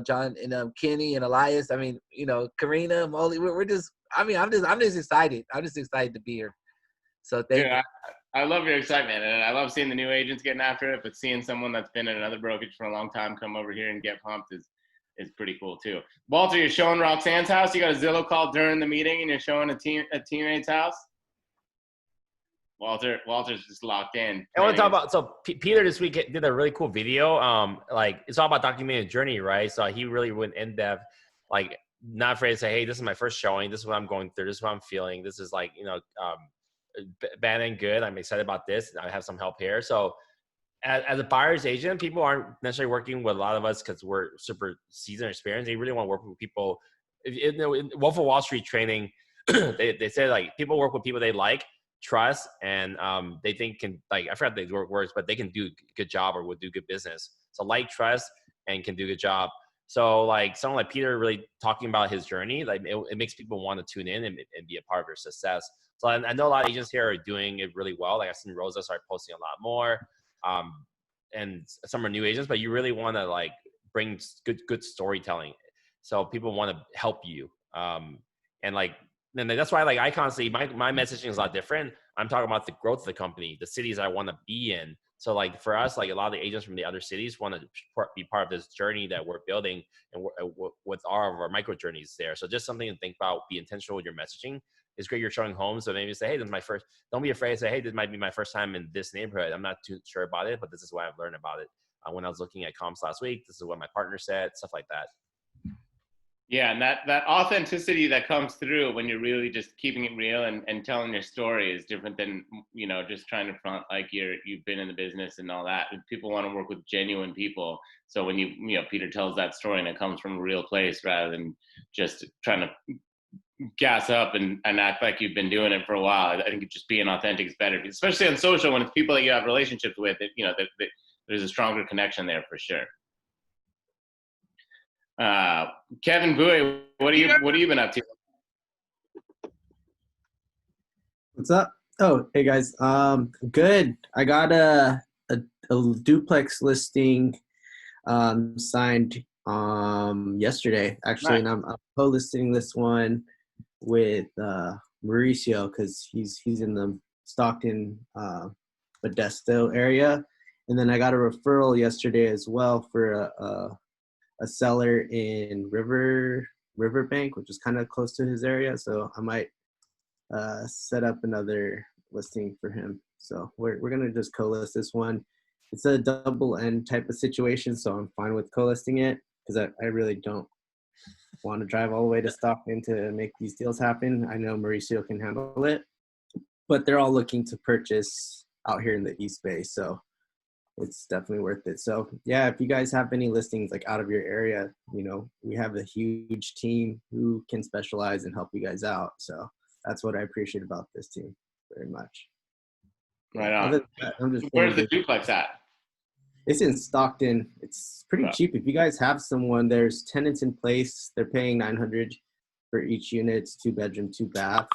John and Kenny and Elias. I mean, Karina, Molly, I'm just excited. I'm just excited to be here. So thank you. I love your excitement, and I love seeing the new agents getting after it, but seeing someone that's been in another brokerage for a long time come over here and get pumped is pretty cool too. Walter, you're showing Roxanne's house. You got a Zillow call during the meeting and you're showing a teammate's house. Walter's just locked in. I want to talk about, so Peter this week did a really cool video. It's all about documenting the journey, right? So he really went in depth, like not afraid to say, hey, this is my first showing. This is what I'm going through. This is what I'm feeling. This is bad and good. I'm excited about this. I have some help here. So as a buyer's agent, people aren't necessarily working with a lot of us because we're super seasoned experienced. They really want to work with people. In Wolf of Wall Street training, they say like people work with people they like, trust, and they think can, like, I forgot the words, but they can do a good job or would do good business. So like, trust, and can do a good job. So like someone like Peter really talking about his journey, like it makes people want to tune in and be a part of their success. So I know a lot of agents here are doing it really well. Like I've seen Rosa start posting a lot more, and some are new agents, but you really want to like bring good storytelling. So people want to help you. And that's why like I constantly, my messaging is a lot different. I'm talking about the growth of the company, the cities I want to be in. So like for us, like a lot of the agents from the other cities want to be part of this journey that we're building and with all of our micro journeys there. So just something to think about, be intentional with your messaging. It's great you're showing homes. So maybe say, hey, this is my first, don't be afraid to say, hey, this might be my first time in this neighborhood. I'm not too sure about it, but this is what I've learned about it. When I was looking at comps last week, this is what my partner said, stuff like that. Yeah, and that authenticity that comes through when you're really just keeping it real and telling your story is different than, just trying to front like you've been in the business and all that. People want to work with genuine people. So when Peter tells that story and it comes from a real place rather than just trying to gas up and act like you've been doing it for a while. I think just being authentic is better, especially on social when it's people that you have relationships with. There's a stronger connection there for sure. Kevin Bowie, what have you been up to? What's up? Oh, hey guys. Good. I got a duplex listing signed yesterday actually. Nice. And I'm co-listing this one with Mauricio because he's in the Stockton Modesto area. And then I got a referral yesterday as well for a seller in Riverbank, which is kind of close to his area. So I might set up another listing for him. So we're gonna just co-list this one. It's a double end type of situation, so I'm fine with co-listing it because I really don't want to drive all the way to Stockton to make these deals happen. I know Mauricio can handle it, but they're all looking to purchase out here in the East Bay. So it's definitely worth it. So yeah, if you guys have any listings like out of your area, you know, we have a huge team who can specialize and help you guys out. So that's what I appreciate about this team very much. Right on. Other than that, I'm just Where's the duplex at? It's in Stockton. It's pretty cheap. If you guys have someone, there's tenants in place. They're paying $900 for each unit. It's 2-bedroom, 2-bath.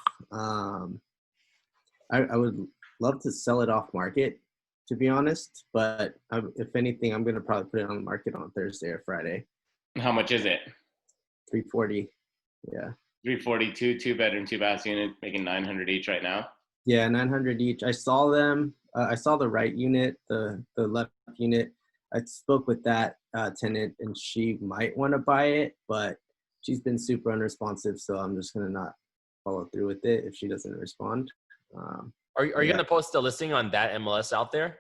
I would love to sell it off market, to be honest. But if anything, I'm gonna probably put it on the market on Thursday or Friday. How much is it? $340. Yeah. 342, 2-bedroom, 2-bath unit, making 900 each right now. Yeah, 900 each. I saw them. I saw the right unit, the left unit. I spoke with that tenant, and she might want to buy it, but she's been super unresponsive. So I'm just gonna not follow through with it if she doesn't respond. Are you going to post the listing on that MLS out there?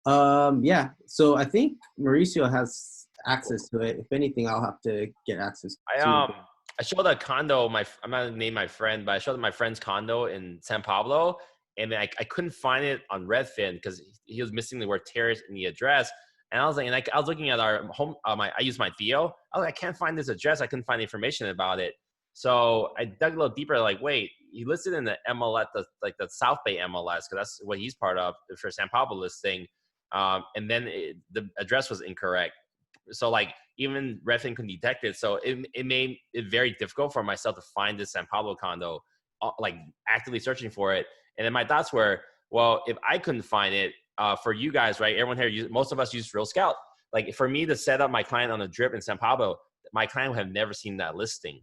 Yeah. So I think Mauricio has access to it. If anything, I'll have to get access to it. I showed a condo. I'm not gonna name my friend, but I showed my friend's condo in San Pablo, and I couldn't find it on Redfin because he was missing the word terrace in the address. And I was like, I was looking at our home. I used my Theo. I was like, I can't find this address. I couldn't find information about it. So I dug a little deeper. Like, wait, he listed in the MLS, the South Bay MLS, because that's what he's part of for San Pablo listing. And then the address was incorrect. So like even Redfin couldn't detect it. So it made it very difficult for myself to find this San Pablo condo, like actively searching for it. And then my thoughts were, well, if I couldn't find it, for you guys, right? Everyone here, most of us use Real Scout. Like for me to set up my client on a drip in San Pablo, my client would have never seen that listing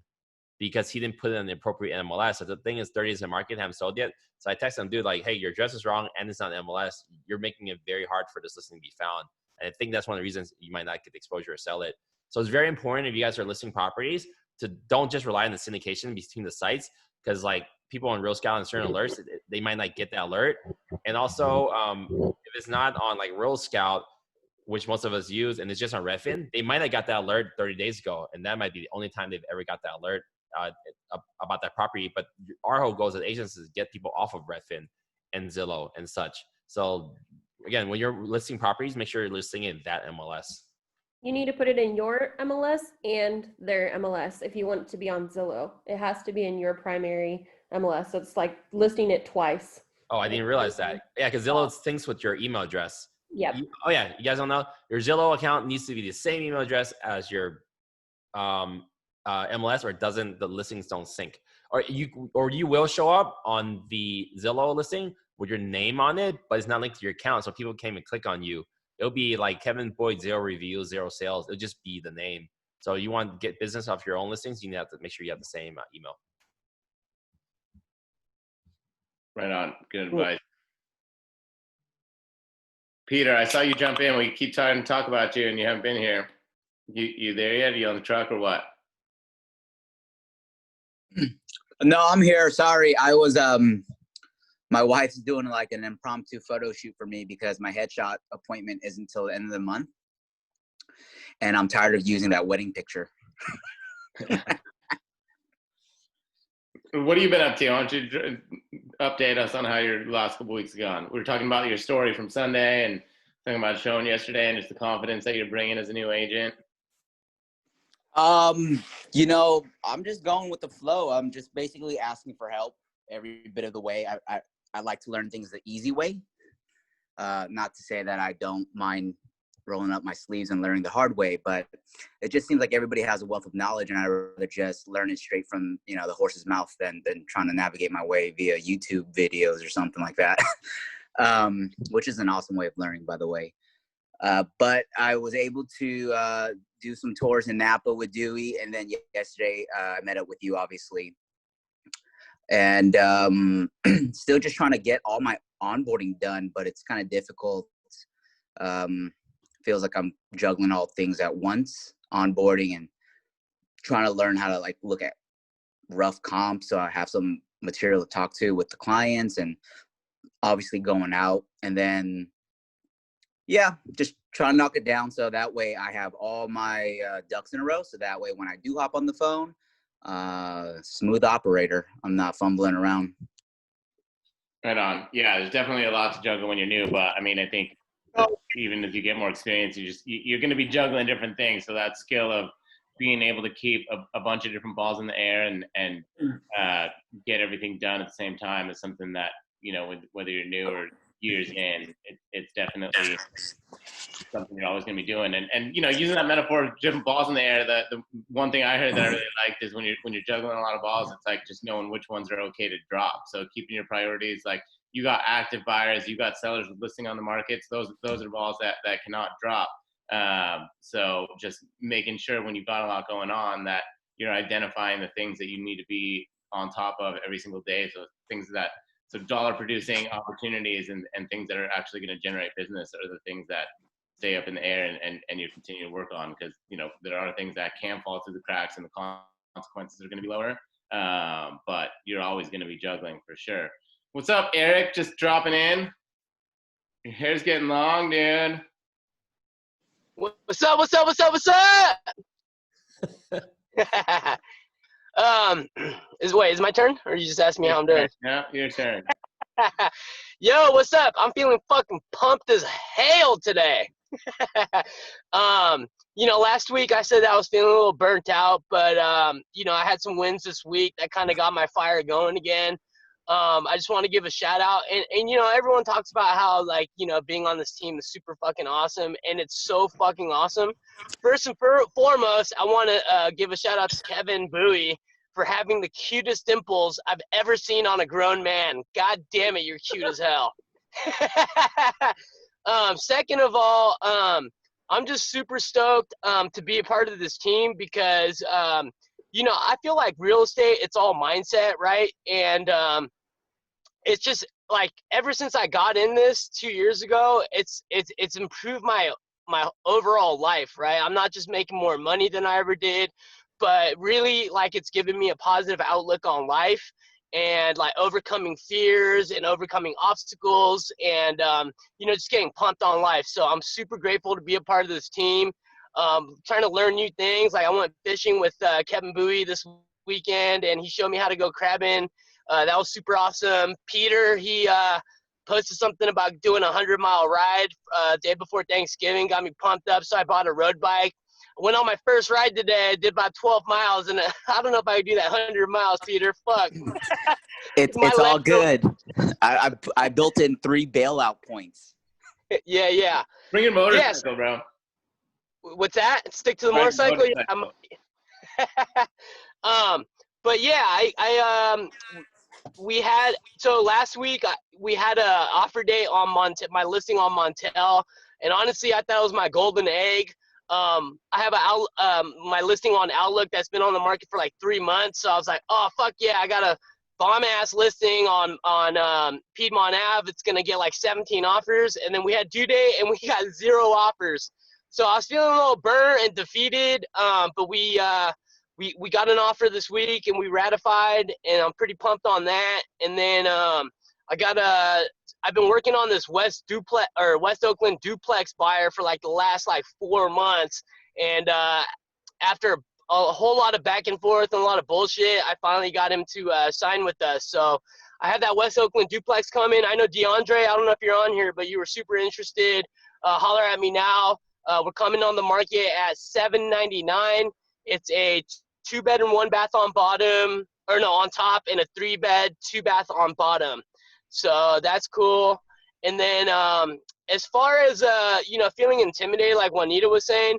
because he didn't put it in the appropriate MLS. So the thing is 30 days in market, haven't sold yet. So I texted him, dude, like, hey, your address is wrong and it's not MLS. You're making it very hard for this listing to be found. And I think that's one of the reasons you might not get the exposure or sell it. So it's very important if you guys are listing properties to don't just rely on the syndication between the sites, because like people on Real Scout and certain alerts, they might not get that alert. And also, if it's not on like Real Scout, which most of us use, and it's just on Redfin, they might have got that alert 30 days ago, and that might be the only time they've ever got that alert about that property. But our whole goal as agents is to get people off of Redfin and Zillow and such. So again, when you're listing properties, make sure you're listing in that MLS. You need to put it in your MLS and their MLS if you want it to be on Zillow. It has to be in your primary MLS. So it's like listing it twice. Oh, I didn't realize that. Yeah, because Zillow thinks with your email address. Yep. Oh yeah, you guys don't know? Your Zillow account needs to be the same email address as your MLS, or the listings don't sync. Or you will show up on the Zillow listing with your name on it, but it's not linked to your account, so people can't even click on you. It'll be like Kevin Boyd, 0 reviews, 0 sales. It'll just be the name. So you want to get business off your own listings, you have to make sure you have the same email. Right on. Good advice. Peter, I saw you jump in. We keep trying to talk about you, and you haven't been here. You there yet? Are you on the truck or what? No, I'm here. Sorry, I was my wife's doing like an impromptu photo shoot for me because my headshot appointment isn't until the end of the month, and I'm tired of using that wedding picture. What have you been up to? Why don't you update us on how your last couple weeks have gone? We were talking about your story from Sunday and talking about showing yesterday and just the confidence that you're bringing as a new agent. You know, I'm just going with the flow. I'm just basically asking for help every bit of the way. I like to learn things the easy way. Not to say that I don't mind rolling up my sleeves and learning the hard way, but it just seems like everybody has a wealth of knowledge, and I'd rather just learn it straight from, you know, the horse's mouth than trying to navigate my way via YouTube videos or something like that. Which is an awesome way of learning, by the way. But I was able to do some tours in Napa with Dewey, and then yesterday I met up with you, obviously. And still just trying to get all my onboarding done, but it's kind of difficult. Feels like I'm juggling all things at once, onboarding and trying to learn how to like look at rough comps so I have some material to talk to with the clients, and obviously going out, and then yeah, just trying to knock it down so that way I have all my ducks in a row, so that way when I do hop on the phone, smooth operator, I'm not fumbling around. Right on. Yeah, there's definitely a lot to juggle when you're new, but I mean, I think even as you get more experience, you're going to be juggling different things. So that skill of being able to keep a bunch of different balls in the air and get everything done at the same time is something that, you know, whether you're new or years in, it's definitely something you're always going to be doing. And you know, using that metaphor of different balls in the air, the one thing I heard that I really liked is when you're juggling a lot of balls, it's like just knowing which ones are okay to drop. So keeping your priorities, like you got active buyers, you got sellers with listing on the markets. Those are balls that cannot drop. So just making sure when you've got a lot going on that you're identifying the things that you need to be on top of every single day. So dollar producing opportunities and things that are actually going to generate business are the things that stay up in the air and you continue to work on, because, you know, there are things that can fall through the cracks and the consequences are going to be lower. But you're always going to be juggling for sure. What's up, Eric? Just dropping in. Your hair's getting long, dude. What's up? What's up? What's up? What's up? Is it my turn, or you just asked me how I'm doing? Yeah, your turn. Yo, what's up? I'm feeling fucking pumped as hell today. You know, last week I said I was feeling a little burnt out, but you know, I had some wins this week that kind of got my fire going again. I just want to give a shout out, and you know, everyone talks about how, like, you know, being on this team is super fucking awesome, and it's so fucking awesome. First and foremost, I want to give a shout out to Kevin Bowie for having the cutest dimples I've ever seen on a grown man. God damn it, you're cute as hell. Second of all, I'm just super stoked to be a part of this team because, you know, I feel like real estate, it's all mindset, right? And it's just like ever since I got in this 2 years ago, it's improved my overall life, right? I'm not just making more money than I ever did, but really, like, it's given me a positive outlook on life and like overcoming fears and overcoming obstacles and you know, just getting pumped on life. So I'm super grateful to be a part of this team. Trying to learn new things. Like, I went fishing with Kevin Bowie this weekend, and he showed me how to go crabbing. That was super awesome. Peter, he posted something about doing a 100-mile ride day before Thanksgiving, got me pumped up, so I bought a road bike. I went on my first ride today. I did about 12 miles, and I don't know if I could do that 100 miles, Peter. Fuck. It's all good. I built in 3 bailout points. Yeah. Bring your motorcycle, bro. What's that? Stick to the motorcycle? But yeah, we had, so last week we had a offer date on my listing on Montel, and honestly, I thought it was my golden egg. I have my listing on Outlook that's been on the market for like 3 months, so I was like, oh fuck yeah, I got a bomb ass listing on Piedmont Ave. It's gonna get like 17 offers, and then we had due date and we got 0 offers. So I was feeling a little burnt and defeated, but we got an offer this week and we ratified, and I'm pretty pumped on that. And then I've been working on this West Oakland duplex buyer for like the last like 4 months, and after a whole lot of back and forth and a lot of bullshit, I finally got him to sign with us. So I have that West Oakland duplex coming. I know DeAndre, I don't know if you're on here, but you were super interested. Holler at me now. We're coming on the market at $799. It's a 2-bedroom, 1-bath on bottom, or no, on top, and a 3-bed, 2-bath on bottom. So that's cool. And then as far as you know, feeling intimidated, like Juanita was saying,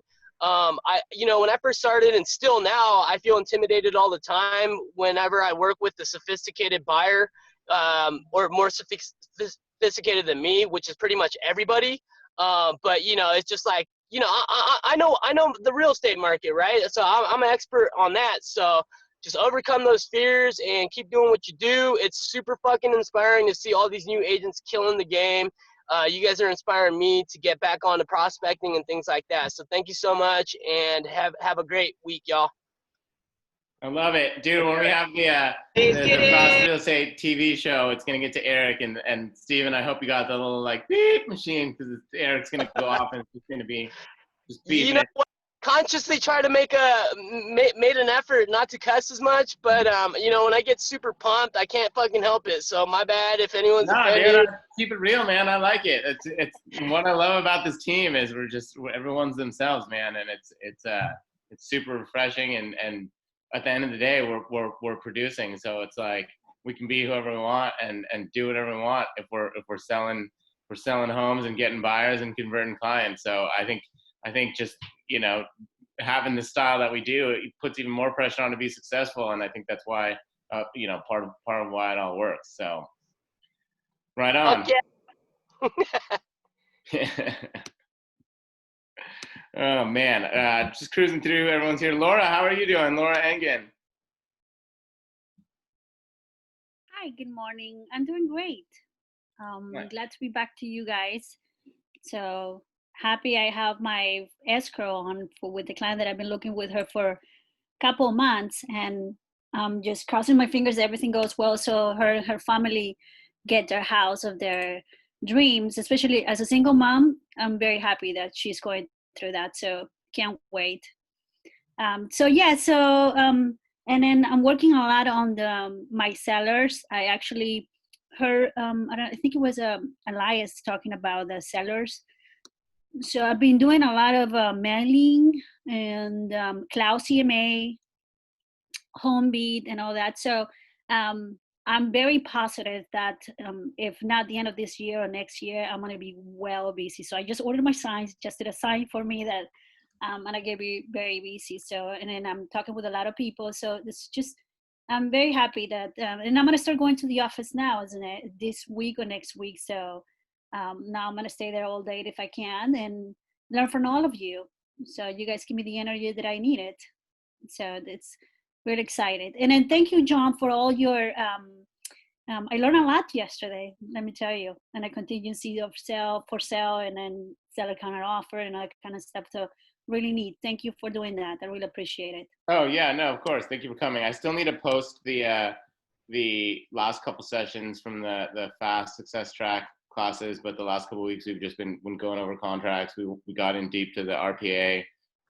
you know, when I first started, and still now, I feel intimidated all the time whenever I work with a sophisticated buyer, or more sophisticated than me, which is pretty much everybody. But you know, it's just like, you know, I know the real estate market, right? So I'm an expert on that. So just overcome those fears and keep doing what you do. It's super fucking inspiring to see all these new agents killing the game. You guys are inspiring me to get back on to prospecting and things like that. So thank you so much, and have a great week, y'all. I love it, dude. When we have the Frost Real Estate TV show, it's gonna get to Eric and Steven. I hope you got the little like beep machine, because Eric's gonna go off and it's just gonna be just beeping. You know what? consciously try to made an effort not to cuss as much, but you know, when I get super pumped, I can't fucking help it. So my bad if anyone's Nah, dude, offended. keep it real, man. I like it. It's what I love about this team is everyone's themselves, man, and it's super refreshing. And at the end of the day, we're producing, so it's like we can be whoever we want and do whatever we want if we're selling homes and getting buyers and converting clients. So I think just, you know, having the style that we do, it puts even more pressure on to be successful, and I think that's why you know, part of why it all works. So right on. Yeah. Oh man, just cruising through. Everyone's here. Laura, how are you doing? Laura Engen. Hi, good morning. I'm doing great. Nice. Glad to be back to you guys. So happy I have my escrow on with the client that I've been looking with her for a couple of months, and I'm just crossing my fingers everything goes well so her family get their house of their dreams. Especially as a single mom, I'm very happy that she's going through that, so can't wait. And then I'm working a lot on my sellers. I actually heard I think it was Elias talking about the sellers. So I've been doing a lot of mailing and cloud CMA, Homebeat, and all that. So I'm very positive that if not the end of this year or next year, I'm going to be well busy. So I just ordered my signs, just did a sign for me that I'm going to be very busy. So, and then I'm talking with a lot of people. So it's just, I'm very happy that, and I'm going to start going to the office now, isn't it? This week or next week. So now I'm going to stay there all day if I can and learn from all of you. So you guys give me the energy that I needed. So it's really excited. And then thank you, John, for all your, I learned a lot yesterday, let me tell you, and a contingency of for sale and then seller counter offer and all that kind of stuff. So really neat. Thank you for doing that. I really appreciate it. Oh yeah, no, of course. Thank you for coming. I still need to post the last couple sessions from the fast success track classes, but the last couple of weeks we've just been going over contracts. We got in deep to the RPA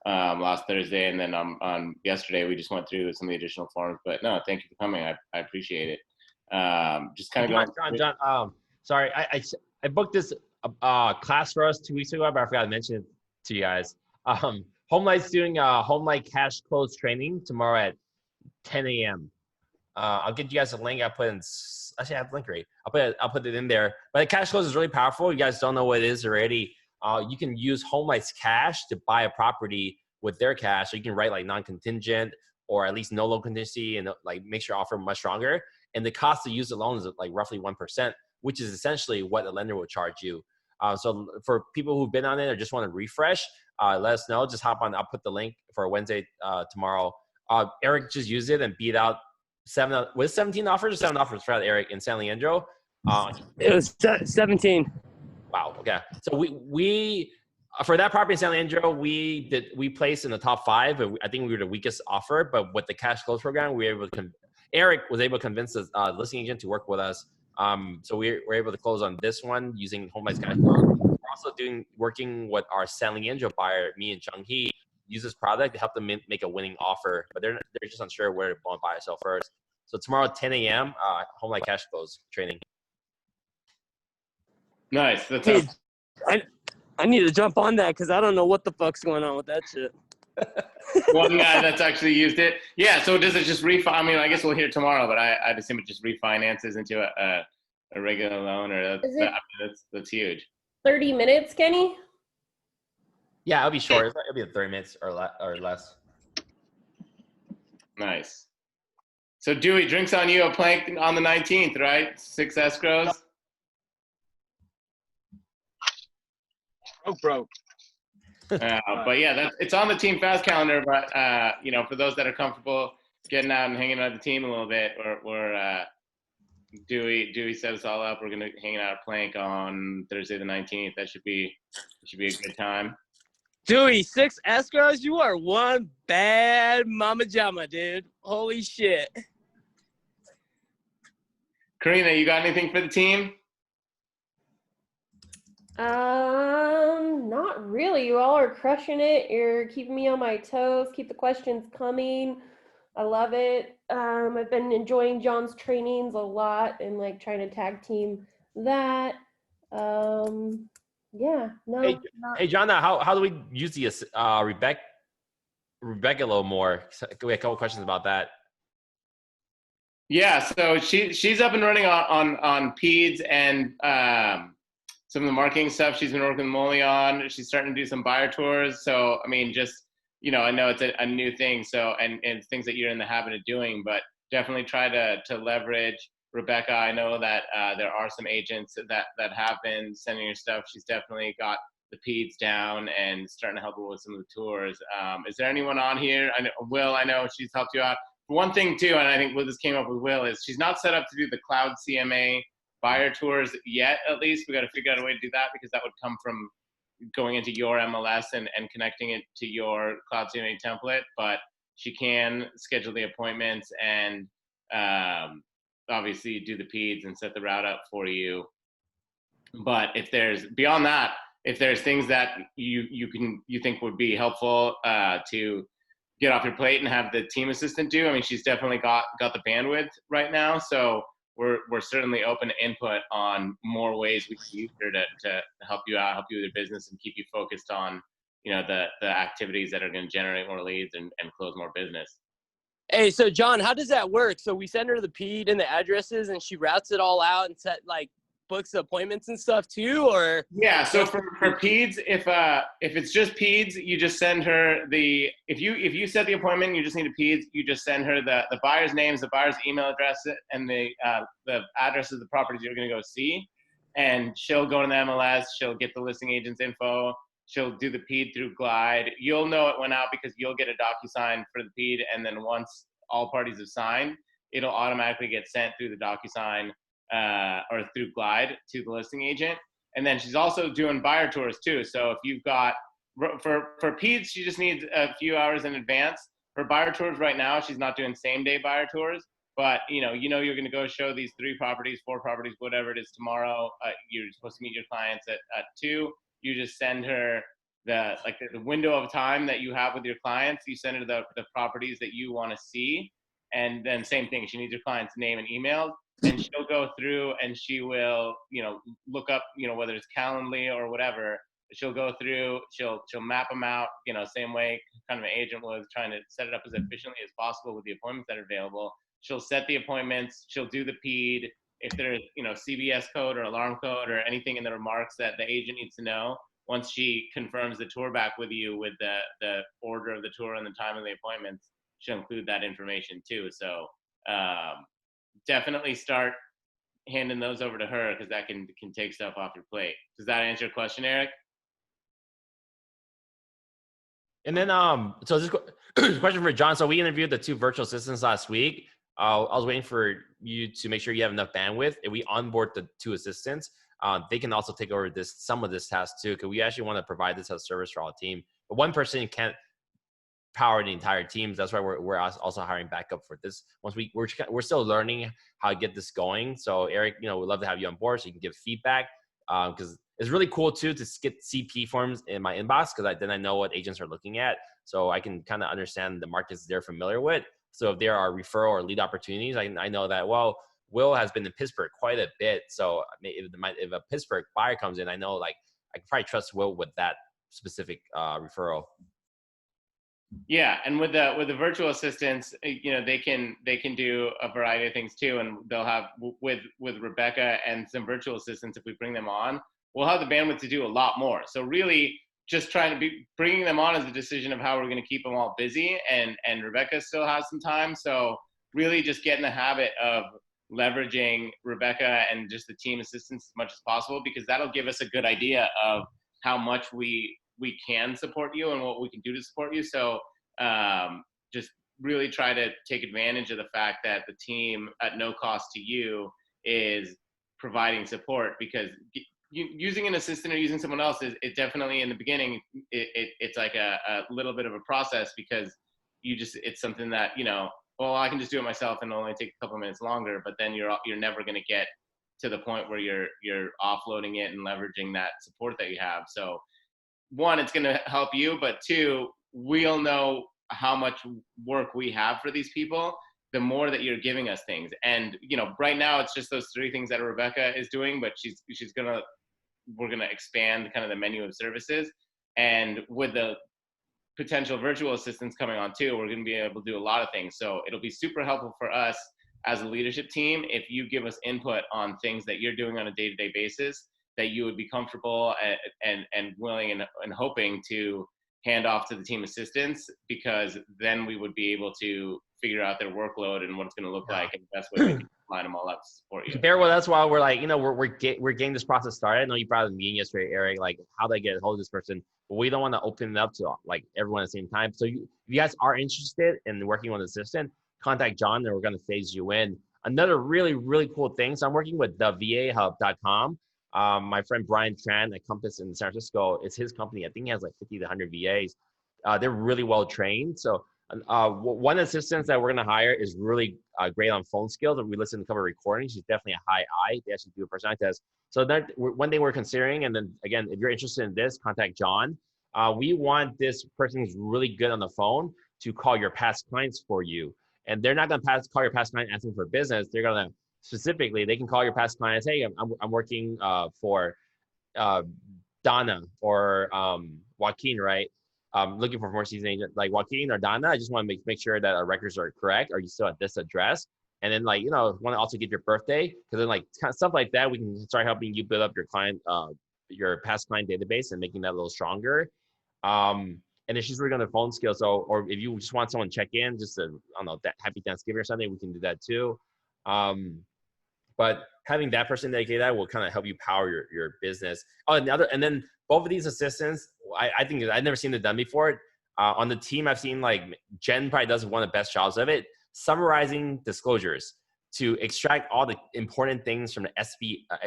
last Thursday, and then on yesterday we just went through some of the additional forms. But no, thank you for coming. I appreciate it. Just kind of going. John, sorry, I booked this class for us 2 weeks ago, but I forgot to mention it to you guys. Homelight's doing a Homelight cash close training tomorrow at 10 a.m. I'll get you guys a link. I actually have the link right. I'll put it in there. But the cash close is really powerful. You guys don't know what it is already. You can use Homelight's cash to buy a property with their cash. So you can write like non-contingent or at least no low contingency and like makes your offer much stronger. And the cost to use the loan is like roughly 1%, which is essentially what the lender will charge you. So for people who've been on it or just want to refresh, let us know. Just hop on. I'll put the link for Wednesday tomorrow. Eric just used it and beat out 17 offers or 7 offers for Eric in San Leandro. It was 17. Wow. Okay. So we for that property in San Leandro, we placed in the top 5. I think we were the weakest offer, but with the cash close program, we were able to. Eric was able to convince the listing agent to work with us. So we're able to close on this one using Homelight's cash close. We're also working with our San Leandro buyer, me and Chung Hee, use this product to help them make a winning offer, but they're just unsure where to buy or sell first. So tomorrow at 10 a.m. Homelight cash close training. Nice. That's I need to jump on that because I don't know what the fuck's going on with that shit. One guy that's actually used it. Yeah. So does it just I mean, I guess we'll hear tomorrow, but I'd assume it just refinances into a regular loan, or that's huge. 30 minutes, Kenny? Yeah, it'll be short. It'll be 30 minutes or less. Nice. So Dewey, drinks on you, a plank on the 19th, right? 6 escrows. Broke. But yeah, it's on the Team Fast calendar. But you know, for those that are comfortable getting out and hanging out with the team a little bit, we're Dewey set us all up. We're gonna hang out at Plank on Thursday the 19th. That should be a good time. Dewey, 6 escrows? You are one bad mama jama, dude. Holy shit. Karina, you got anything for the team? Not really. You all are crushing it. You're keeping me on my toes. Keep the questions coming. I love it. I've been enjoying John's trainings a lot and like trying to tag team that. Yeah, no, Hey, not. hey, John, how do we use the Rebecca a little more? We had a couple questions about that. Yeah, so she's up and running on PEDS and some of the marketing stuff she's been working with Molly on. She's starting to do some buyer tours. So I mean, just I know it's a new thing. So and things that you're in the habit of doing, but definitely try to leverage Rebecca. I know that there are some agents that have been sending her stuff. She's definitely got the PEDS down and starting to help her with some of the tours. Is there anyone on here? I know Will. I know she's helped you out. One thing too, and I think what this came up with Will, is she's not set up to do the cloud CMA buyer tours yet. At least we got to figure out a way to do that, because that would come from going into your MLS and connecting it to your cloud CMA template. But she can schedule the appointments and obviously do the PEDS and set the route up for you. But if there's beyond that, if there's things that you think would be helpful to get off your plate and have the team assistant do, I mean, she's definitely got the bandwidth right now. So we're certainly open to input on more ways we can use her to help you out, help you with your business, and keep you focused on the activities that are going to generate more leads and close more business. Hey, so John, how does that work? So we send her the PED and the addresses, and she routes it all out and books appointments and stuff too, or? Yeah, so for PEDS, if it's just PEDS, you just send her if you set the appointment, you just need a PEDS, you just send her the buyer's names, the buyer's email address, and the addresses of the properties you're going to go see, and she'll go to the MLS, she'll get the listing agent's info, she'll do the PED through Glide. You'll know it went out because you'll get a DocuSign for the PED, and then once all parties have signed, it'll automatically get sent through the DocuSign or through Glide to the listing agent. And then she's also doing buyer tours too. So if you've got, for PEDS, she just needs a few hours in advance. For buyer tours right now, she's not doing same day buyer tours, but you're going to go show these 3 properties, 4 properties, whatever it is tomorrow. You're supposed to meet your clients at 2. You just send her the window of time that you have with your clients. You send her the properties that you want to see. And then same thing, she needs your client's name and email. And she'll go through and she will, look up, whether it's Calendly or whatever. She'll go through, she'll map them out, same way kind of an agent was, trying to set it up as efficiently as possible with the appointments that are available. She'll set the appointments. She'll do the PED. If there's, CBS code or alarm code or anything in the remarks that the agent needs to know, once she confirms the tour back with you with the order of the tour and the time of the appointments, she'll include that information too. So, definitely start handing those over to her, because that can take stuff off your plate. Does that answer your question, Eric? And then, so this question for John. So we interviewed the 2 virtual assistants last week. I was waiting for you to make sure you have enough bandwidth. If we onboard the 2 assistants, they can also take over some of this task too, because we actually want to provide this as a service for our team. But one person can't power the entire team. That's why we're also hiring backup for this. Once we're still learning how to get this going. So Eric, we'd love to have you on board so you can give feedback, because it's really cool too to get CP forms in my inbox, because then I know what agents are looking at, so I can kind of understand the markets they're familiar with. So if there are referral or lead opportunities, I know that, well, Will has been in Pittsburgh quite a bit, so if a Pittsburgh buyer comes in, I know I can probably trust Will with that specific referral. Yeah, and with the virtual assistants, they can do a variety of things too, and they'll have with Rebecca and some virtual assistants, if we bring them on, we'll have the bandwidth to do a lot more. So really, just trying to bringing them on is a decision of how we're going to keep them all busy, and Rebecca still has some time. So really, just get in the habit of leveraging Rebecca and just the team assistants as much as possible, because that'll give us a good idea of how much we can support you and what we can do to support you. So just really try to take advantage of the fact that the team at no cost to you is providing support, because using an assistant or using someone else it definitely in the beginning, it's like a little bit of a process, because it's something that, well, I can just do it myself and it'll only take a couple of minutes longer, but then you're never going to get to the point where you're offloading it and leveraging that support that you have. So one, it's going to help you, but two, we'll know how much work we have for these people the more that you're giving us things. And right now it's just those 3 things that Rebecca is doing, but we're gonna expand kind of the menu of services. And with the potential virtual assistants coming on too, we're gonna be able to do a lot of things. So it'll be super helpful for us as a leadership team if you give us input on things that you're doing on a day-to-day basis that you would be comfortable and willing and hoping to hand off to the team assistants, because then we would be able to figure out their workload and what it's going to look like, and the best way we can line them all up to support you. Bear with us while we're like, we're getting this process started. I know you brought up the meeting yesterday, Eric, like how do I get a hold of this person? But we don't want to open it up to like everyone at the same time. So if you guys are interested in working with an assistant, contact John and we're going to phase you in. Another really, really cool thing. So I'm working with thevahub.com. My friend Brian Tran at Compass in San Francisco, it's his company. I think he has like 50 to 100 VAs. They're really well trained. So one assistant that we're going to hire is really great on phone skills. And we listen to a couple of recordings. She's definitely a high I. They actually do a personality test. So that one thing we're considering, and then again, if you're interested in this, contact John. We want this person who's really good on the phone to call your past clients for you. And they're not going to call your past client asking for business. They're going to specifically, they can call your past clients. Hey, I'm working for Donna or Joaquin, right? Looking for more seasoned agent like Joaquin or Donna. I just want to make sure that our records are correct. Are you still at this address? And then like, want to also get your birthday, because then like kind of stuff like that, we can start helping you build up your client, your past client database and making that a little stronger. And if she's really on the phone skills, so, or if you just want someone to check in, just to, I don't know, happy Thanksgiving or something, we can do that too. But having that person dedicate that will kind of help you power your business. Oh, and then both of these assistants, I think I've never seen it done before. On the team, I've seen like Jen probably does one of the best jobs of it, summarizing disclosures to extract all the important things from the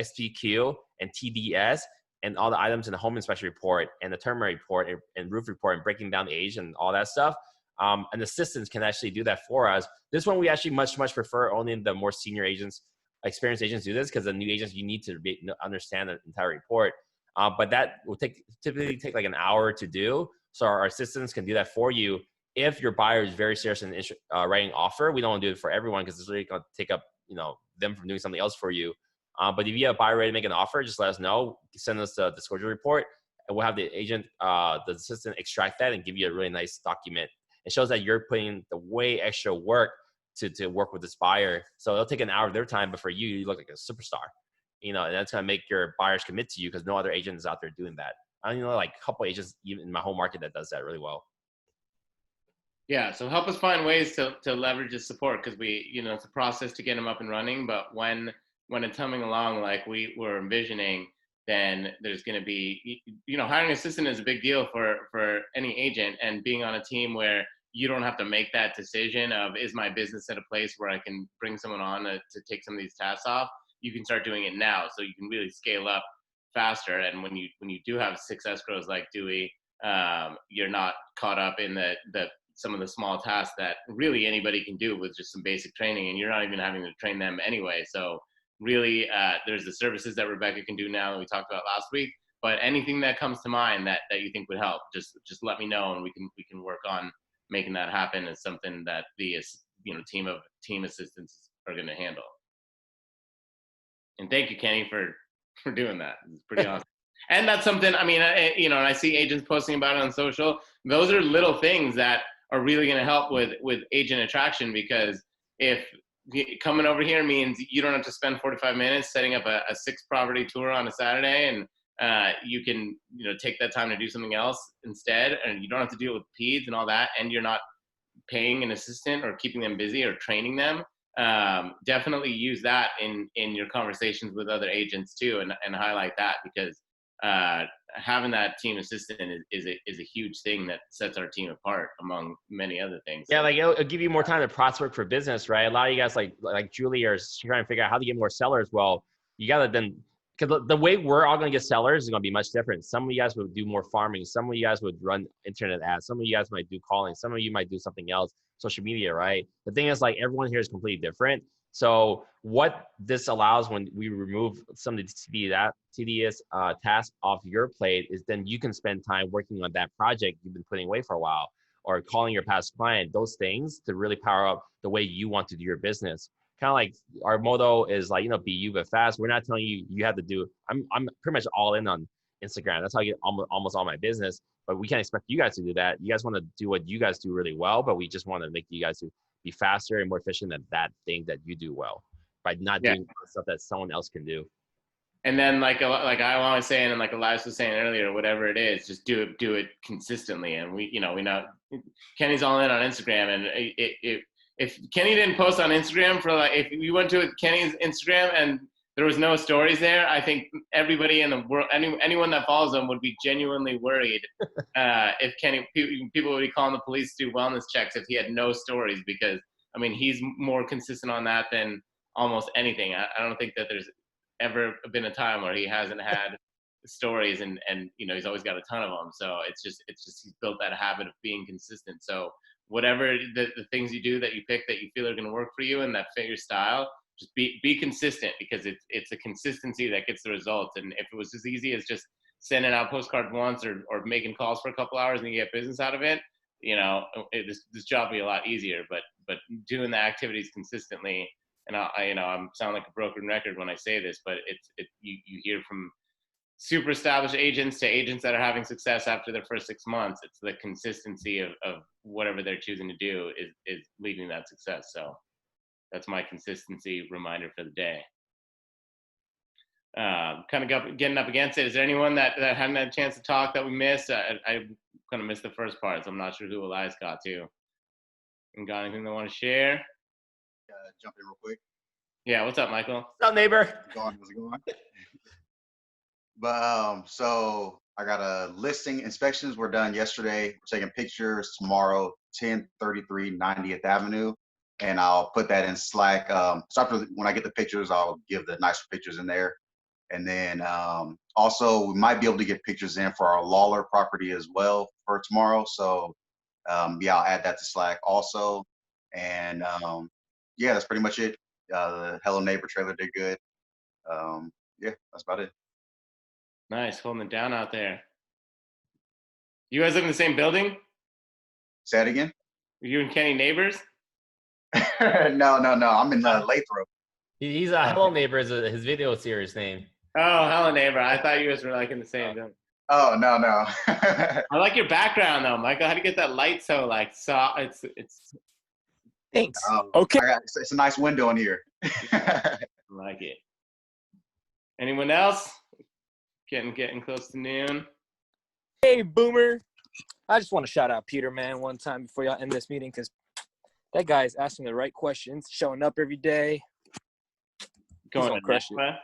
SPQ and TDS and all the items in the home inspection report and the term report and roof report and breaking down the age and all that stuff. And assistants can actually do that for us. This one we actually much prefer only the more senior agents, experienced agents do this, because the new agents, you need to understand the entire report. But that will typically take like an hour to do. So our assistants can do that for you. If your buyer is very serious in writing offer, we don't want to do it for everyone because it's really going to take up them from doing something else for you. But if you have a buyer ready to make an offer, just let us know. Send us the disclosure report, and we'll have the agent, the assistant, extract that and give you a really nice document. It shows that you're putting the way extra work to work with this buyer. So it'll take an hour of their time, but for you, you look like a superstar. And that's going to make your buyers commit to you because no other agent is out there doing that. I know like a couple agents even in my home market that does that really well. Yeah, so help us find ways to leverage the support, because it's a process to get them up and running. But when it's coming along like we were envisioning, then there's going to be, hiring an assistant is a big deal for any agent, and being on a team where you don't have to make that decision of, is my business at a place where I can bring someone on to take some of these tasks off? You can start doing it now, so you can really scale up faster. And when you do have 6 escrows like Dewey, you're not caught up in some of the small tasks that really anybody can do with just some basic training, and you're not even having to train them anyway. So really, there's the services that Rebecca can do now that we talked about last week. But anything that comes to mind that you think would help, just let me know, and we can work on making that happen as something that the team assistants are going to handle. And thank you, Kenny, for doing that. It's pretty awesome. And that's something, and I see agents posting about it on social. Those are little things that are really going to help with agent attraction, because if coming over here means you don't have to spend 45 minutes setting up a 6-property tour on a Saturday, and you can take that time to do something else instead, and you don't have to deal with peds and all that, and you're not paying an assistant or keeping them busy or training them. Definitely use that in your conversations with other agents too, and highlight that, because having that team assistant is a huge thing that sets our team apart among many other things. Yeah, like it'll give you more time to prospect for business, right? A lot of you guys like Julie are trying to figure out how to get more sellers. Well, you gotta then, because the way we're all gonna get sellers is gonna be much different. Some of you guys would do more farming. Some of you guys would run internet ads. Some of you guys might do calling. Some of you might do something else, social media, right? The thing is, like, everyone here is completely different. So what this allows when we remove some of the tedious tasks off your plate is then you can spend time working on that project you've been putting away for a while, or calling your past client, those things to really power up the way you want to do your business. Kind of like our motto is like, be you but fast. We're not telling you you have to do, I'm pretty much all in on Instagram. That's how I get almost all my business, but we can't expect you guys to do that. You guys want to do what you guys do really well, but we just want to make you guys be faster and more efficient at that thing that you do well by not doing stuff that someone else can do. And then like I was saying, and like Elias was saying earlier, whatever it is, just do it consistently. And we know Kenny's all in on Instagram, and if Kenny didn't post on Instagram for like, if you went to Kenny's Instagram and there was no stories there, I think everybody in the world, anyone that follows him would be genuinely worried if Kenny, people would be calling the police to do wellness checks if he had no stories, because I mean, he's more consistent on that than almost anything. I don't think that there's ever been a time where he hasn't had stories, and he's always got a ton of them. So it's just he's built that habit of being consistent. So whatever the things you do that you pick that you feel are going to work for you and that fit your style, just be consistent, because it's a consistency that gets the results. And if it was as easy as just sending out postcards once or making calls for a couple hours and you get business out of it, this job would be a lot easier. But doing the activities consistently, and I'm sound like a broken record when I say this, but you hear from super established agents to agents that are having success after their first 6 months. It's the consistency of whatever they're choosing to do is leading that success. So that's my consistency reminder for the day. Kind of getting up against it. Is there anyone that hadn't had a chance to talk that we missed? I kind of missed the first part, so I'm not sure who Elias got to. And got anything they want to share? Jump in real quick. Yeah, what's up, Michael? What's up, neighbor? How's it going? But so I got a listing. Inspections were done yesterday. We're taking pictures tomorrow, 1033 90th Avenue. And I'll put that in Slack. So after, when I get the pictures, I'll give the nicer pictures in there. And then also we might be able to get pictures in for our Lawler property as well for tomorrow. So yeah, I'll add that to Slack also. And yeah, that's pretty much it. The Hello Neighbor trailer did good. Yeah, that's about it. Nice, holding it down out there. You guys live in the same building? Say that again? You and Kenny neighbors? No. I'm in Lathrop. He's a Hello Neighbor is his video series name. Oh, Hello Neighbor. I thought you guys were like in the same building. Oh, no. I like your background though, Michael. How do you get that light so like it's Thanks. Okay. It's a nice window in here. I like it. Anyone else? Getting close to noon. Hey, Boomer. I just want to shout out Peter, man, one time before y'all end this meeting, because that guy is asking the right questions, showing up every day. Going to crush it.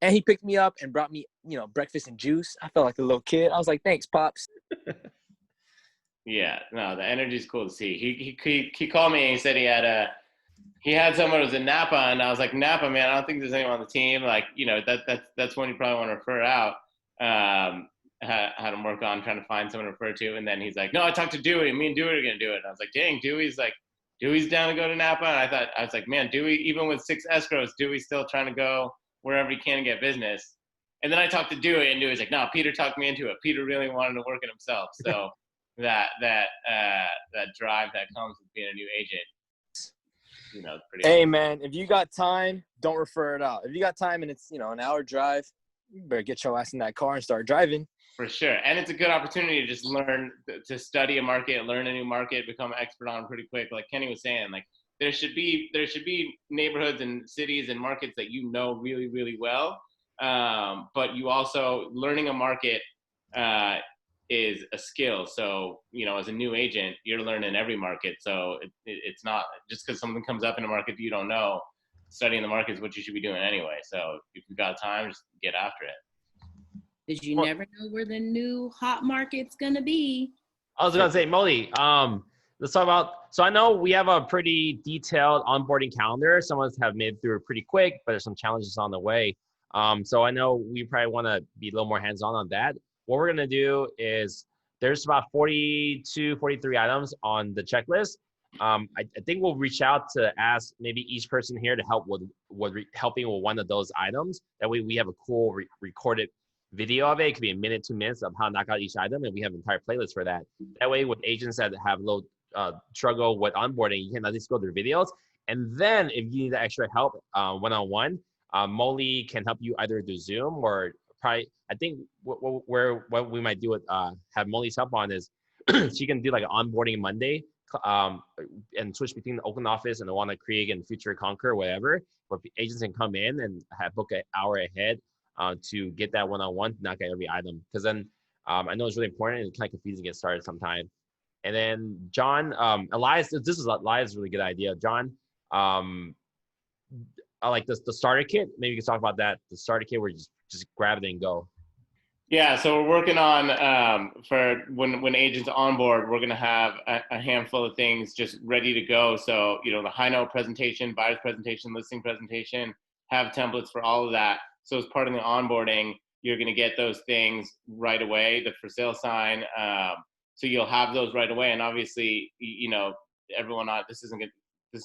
And he picked me up and brought me, breakfast and juice. I felt like a little kid. I was like, thanks, Pops. Yeah, no, the energy's cool to see. He called me and he said he had someone who was in Napa, and I was like, Napa, man, I don't think there's anyone on the team. Like, that's one you probably want to refer out. Had him work on trying to find someone to refer to, and then he's like, no, I talked to Dewey, and me and Dewey are gonna do it. And I was like, dang, Dewey's down to go to Napa, and I was like, man, Dewey, even with 6 escrows, Dewey's still trying to go wherever he can and get business. And then I talked to Dewey, and Dewey's like, no, Peter talked me into it. Peter really wanted to work it himself. So that drive that comes with being a new agent, pretty Hey, man, if you got time, don't refer it out. If you got time and it's, an hour drive, you better get your ass in that car and start driving. For sure. And it's a good opportunity to just learn, to study a market, learn a new market, become an expert on it pretty quick. Like Kenny was saying, like there should be neighborhoods and cities and markets that really, really well. But you also, learning a market is a skill. So, as a new agent, you're learning every market. So it's not just because something comes up in a market that you don't know, studying the market is what you should be doing anyway. So if you've got time, just get after it. Because you never know where the new hot market's gonna be. I was gonna say, Molly, let's talk about, so I know we have a pretty detailed onboarding calendar. Some of us have made it through it pretty quick, but there's some challenges on the way. So I know we probably wanna be a little more hands-on on that. What we're gonna do is there's about 42, 43 items on the checklist. I think we'll reach out to ask maybe each person here to help with helping with one of those items. That way we have a cool recorded video of it. It could be a minute, 2 minutes of how to knock out each item, and we have an entire playlist for that. That way, with agents that have low struggle with onboarding, you can at least go through videos. And then if you need extra help one-on-one, Molly can help you either through Zoom or probably, I think what we might do with have Molly's help on is she can do like an onboarding Monday and switch between the Oakland office and the one at Create and Future Conquer or whatever. But agents can come in and book an hour ahead to get that one-on-one to knock out every item. Because then I know it's really important and it's kind of confusing to get started sometimes. And then John, Elias, this is Elias' really good idea. John, I like this, the starter kit. Maybe you can talk about that. The starter kit where you just grab it and go. Yeah, so we're working on for when agents onboard, we're gonna have a handful of things just ready to go. So the high note presentation, buyer's presentation, listing presentation, have templates for all of that. So as part of the onboarding, you're gonna get those things right away. The for sale sign, so you'll have those right away. And obviously, everyone this isn't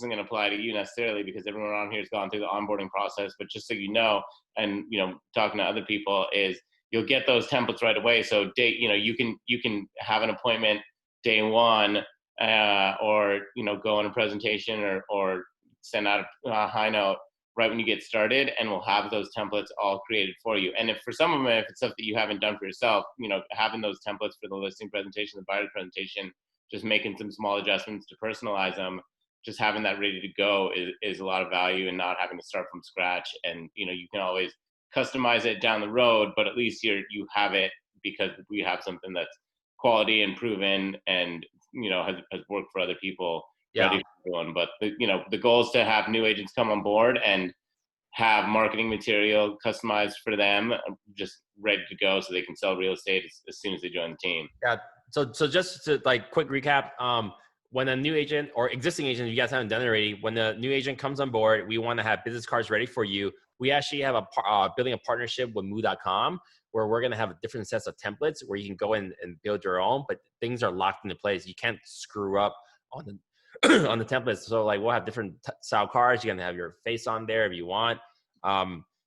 gonna apply to you necessarily because everyone on here has gone through the onboarding process. But just so you know, and talking to other people is, you'll get those templates right away. So you can have an appointment day one, or go on a presentation or send out a high note right when you get started, and we'll have those templates all created for you. And if for some of them, if it's stuff that you haven't done for yourself, having those templates for the listing presentation, the buyer presentation, just making some small adjustments to personalize them, just having that ready to go is a lot of value, and not having to start from scratch. And you can always customize it down the road, but at least you have it because we have something that's quality and proven and has worked for other people. Yeah. Ready for everyone. But the goal is to have new agents come on board and have marketing material customized for them, just ready to go so they can sell real estate as soon as they join the team. Yeah. So just to quick recap, when a new agent or existing agent, if you guys haven't done it already, when the new agent comes on board, we want to have business cards ready for you. We actually have building a partnership with Moo.com where we're going to have different sets of templates where you can go in and build your own, but things are locked into place. You can't screw up on the on the templates. So we'll have different style cards. You're going to have your face on there if you want.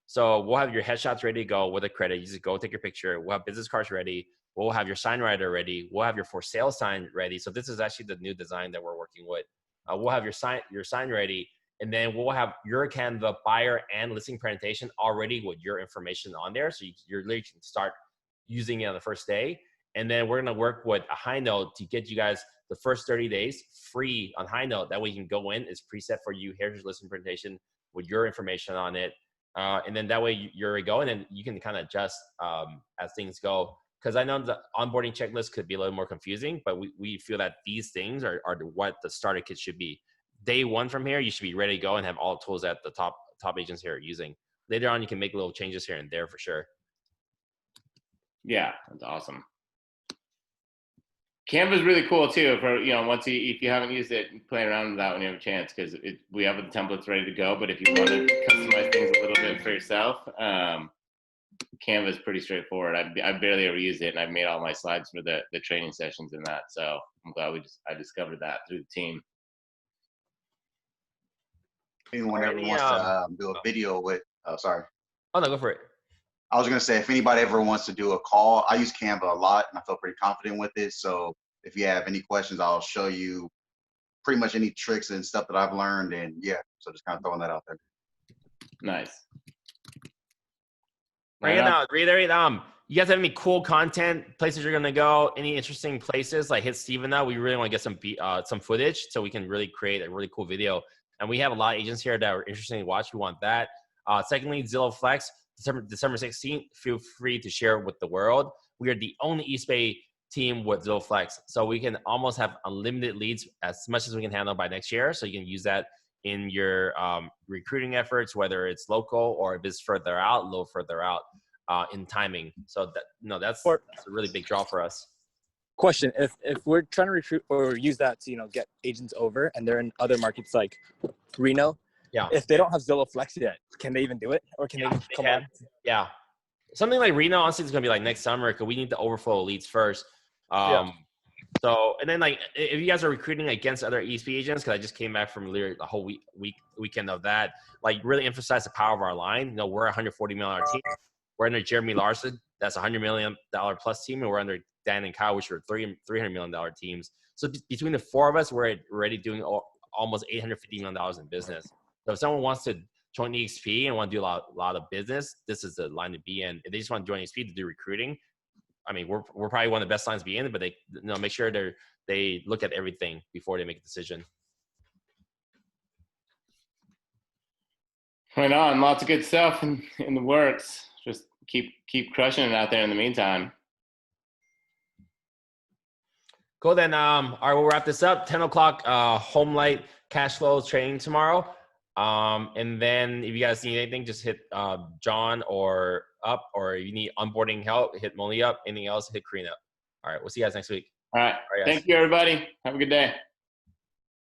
So we'll have your headshots ready to go with a credit. You just go take your picture. We'll have business cards ready. We'll have your sign writer ready. We'll have your for sale sign ready. So this is actually the new design that we're working with. We'll have your sign ready. And then we'll have your Canva buyer and listing presentation already with your information on there. So you literally can start using it on the first day. And then we're going to work with a high note to get you guys the first 30 days free on high note. That way you can go in, it's preset for you. Here's your listing presentation with your information on it. And then that way you're ready to go, and then you can kind of adjust as things go. Because I know the onboarding checklist could be a little more confusing, but we feel that these things are what the starter kit should be. Day one from here, you should be ready to go and have all tools that the top agents here are using. Later on, you can make little changes here and there for sure. Yeah, that's awesome. Canva is really cool too. For once if you haven't used it, play around with that when you have a chance, because we have the templates ready to go. But if you want to customize things a little bit for yourself, Canva is pretty straightforward. I barely ever used it, and I've made all my slides for the training sessions and that. So I'm glad I discovered that through the team. Anyone ever wants to do a video with, sorry. Oh, no, go for it. I was going to say, if anybody ever wants to do a call, I use Canva a lot and I feel pretty confident with it. So if you have any questions, I'll show you pretty much any tricks and stuff that I've learned. And yeah, so just kind of throwing that out there. Nice. Right now, reiterate, you guys have any cool content, places you're going to go, any interesting places, hit Steven up. We really want to get some footage so we can really create a really cool video. And we have a lot of agents here that are interesting to watch. We want that. Secondly, Zillow Flex, December 16th, feel free to share it with the world. We are the only East Bay team with Zillow Flex. So we can almost have unlimited leads, as much as we can handle by next year. So you can use that in your recruiting efforts, whether it's local or if it's further out, a little further out in timing. So that's a really big draw for us. Question: If we're trying to recruit or use that to get agents over, and they're in other markets like Reno, yeah. If they don't have Zillow Flex yet, can they even do it, or can they come on? Yeah, something like Reno, honestly, is gonna be like next summer because we need the overflow leads first. So, and then like, if you guys are recruiting against other eXp agents, because I just came back from literally the whole weekend of that, like really emphasize the power of our line. You know, we're a $140 million team. We're under Jeremy Larson, that's a $100 million plus team, and we're under Dan and Kyle, which are $300 million teams. So between the four of us, we're already doing almost $850 million in business. So if someone wants to join eXp and want to do a lot of business, this is the line to be in. If they just want to join eXp to do recruiting, I mean, we're probably one of the best lines to be in, but they make sure they look at everything before they make a decision. Right on, lots of good stuff in the works. Just keep crushing it out there in the meantime. Cool. Then, all right, we'll wrap this up. 10 o'clock, home light cash flows training tomorrow. And then if you guys need anything, just hit John or up, or if you need onboarding help, hit Molly up. Anything else, hit Karina up. All right, we'll see you guys next week. All right. Thank you, everybody. Have a good day.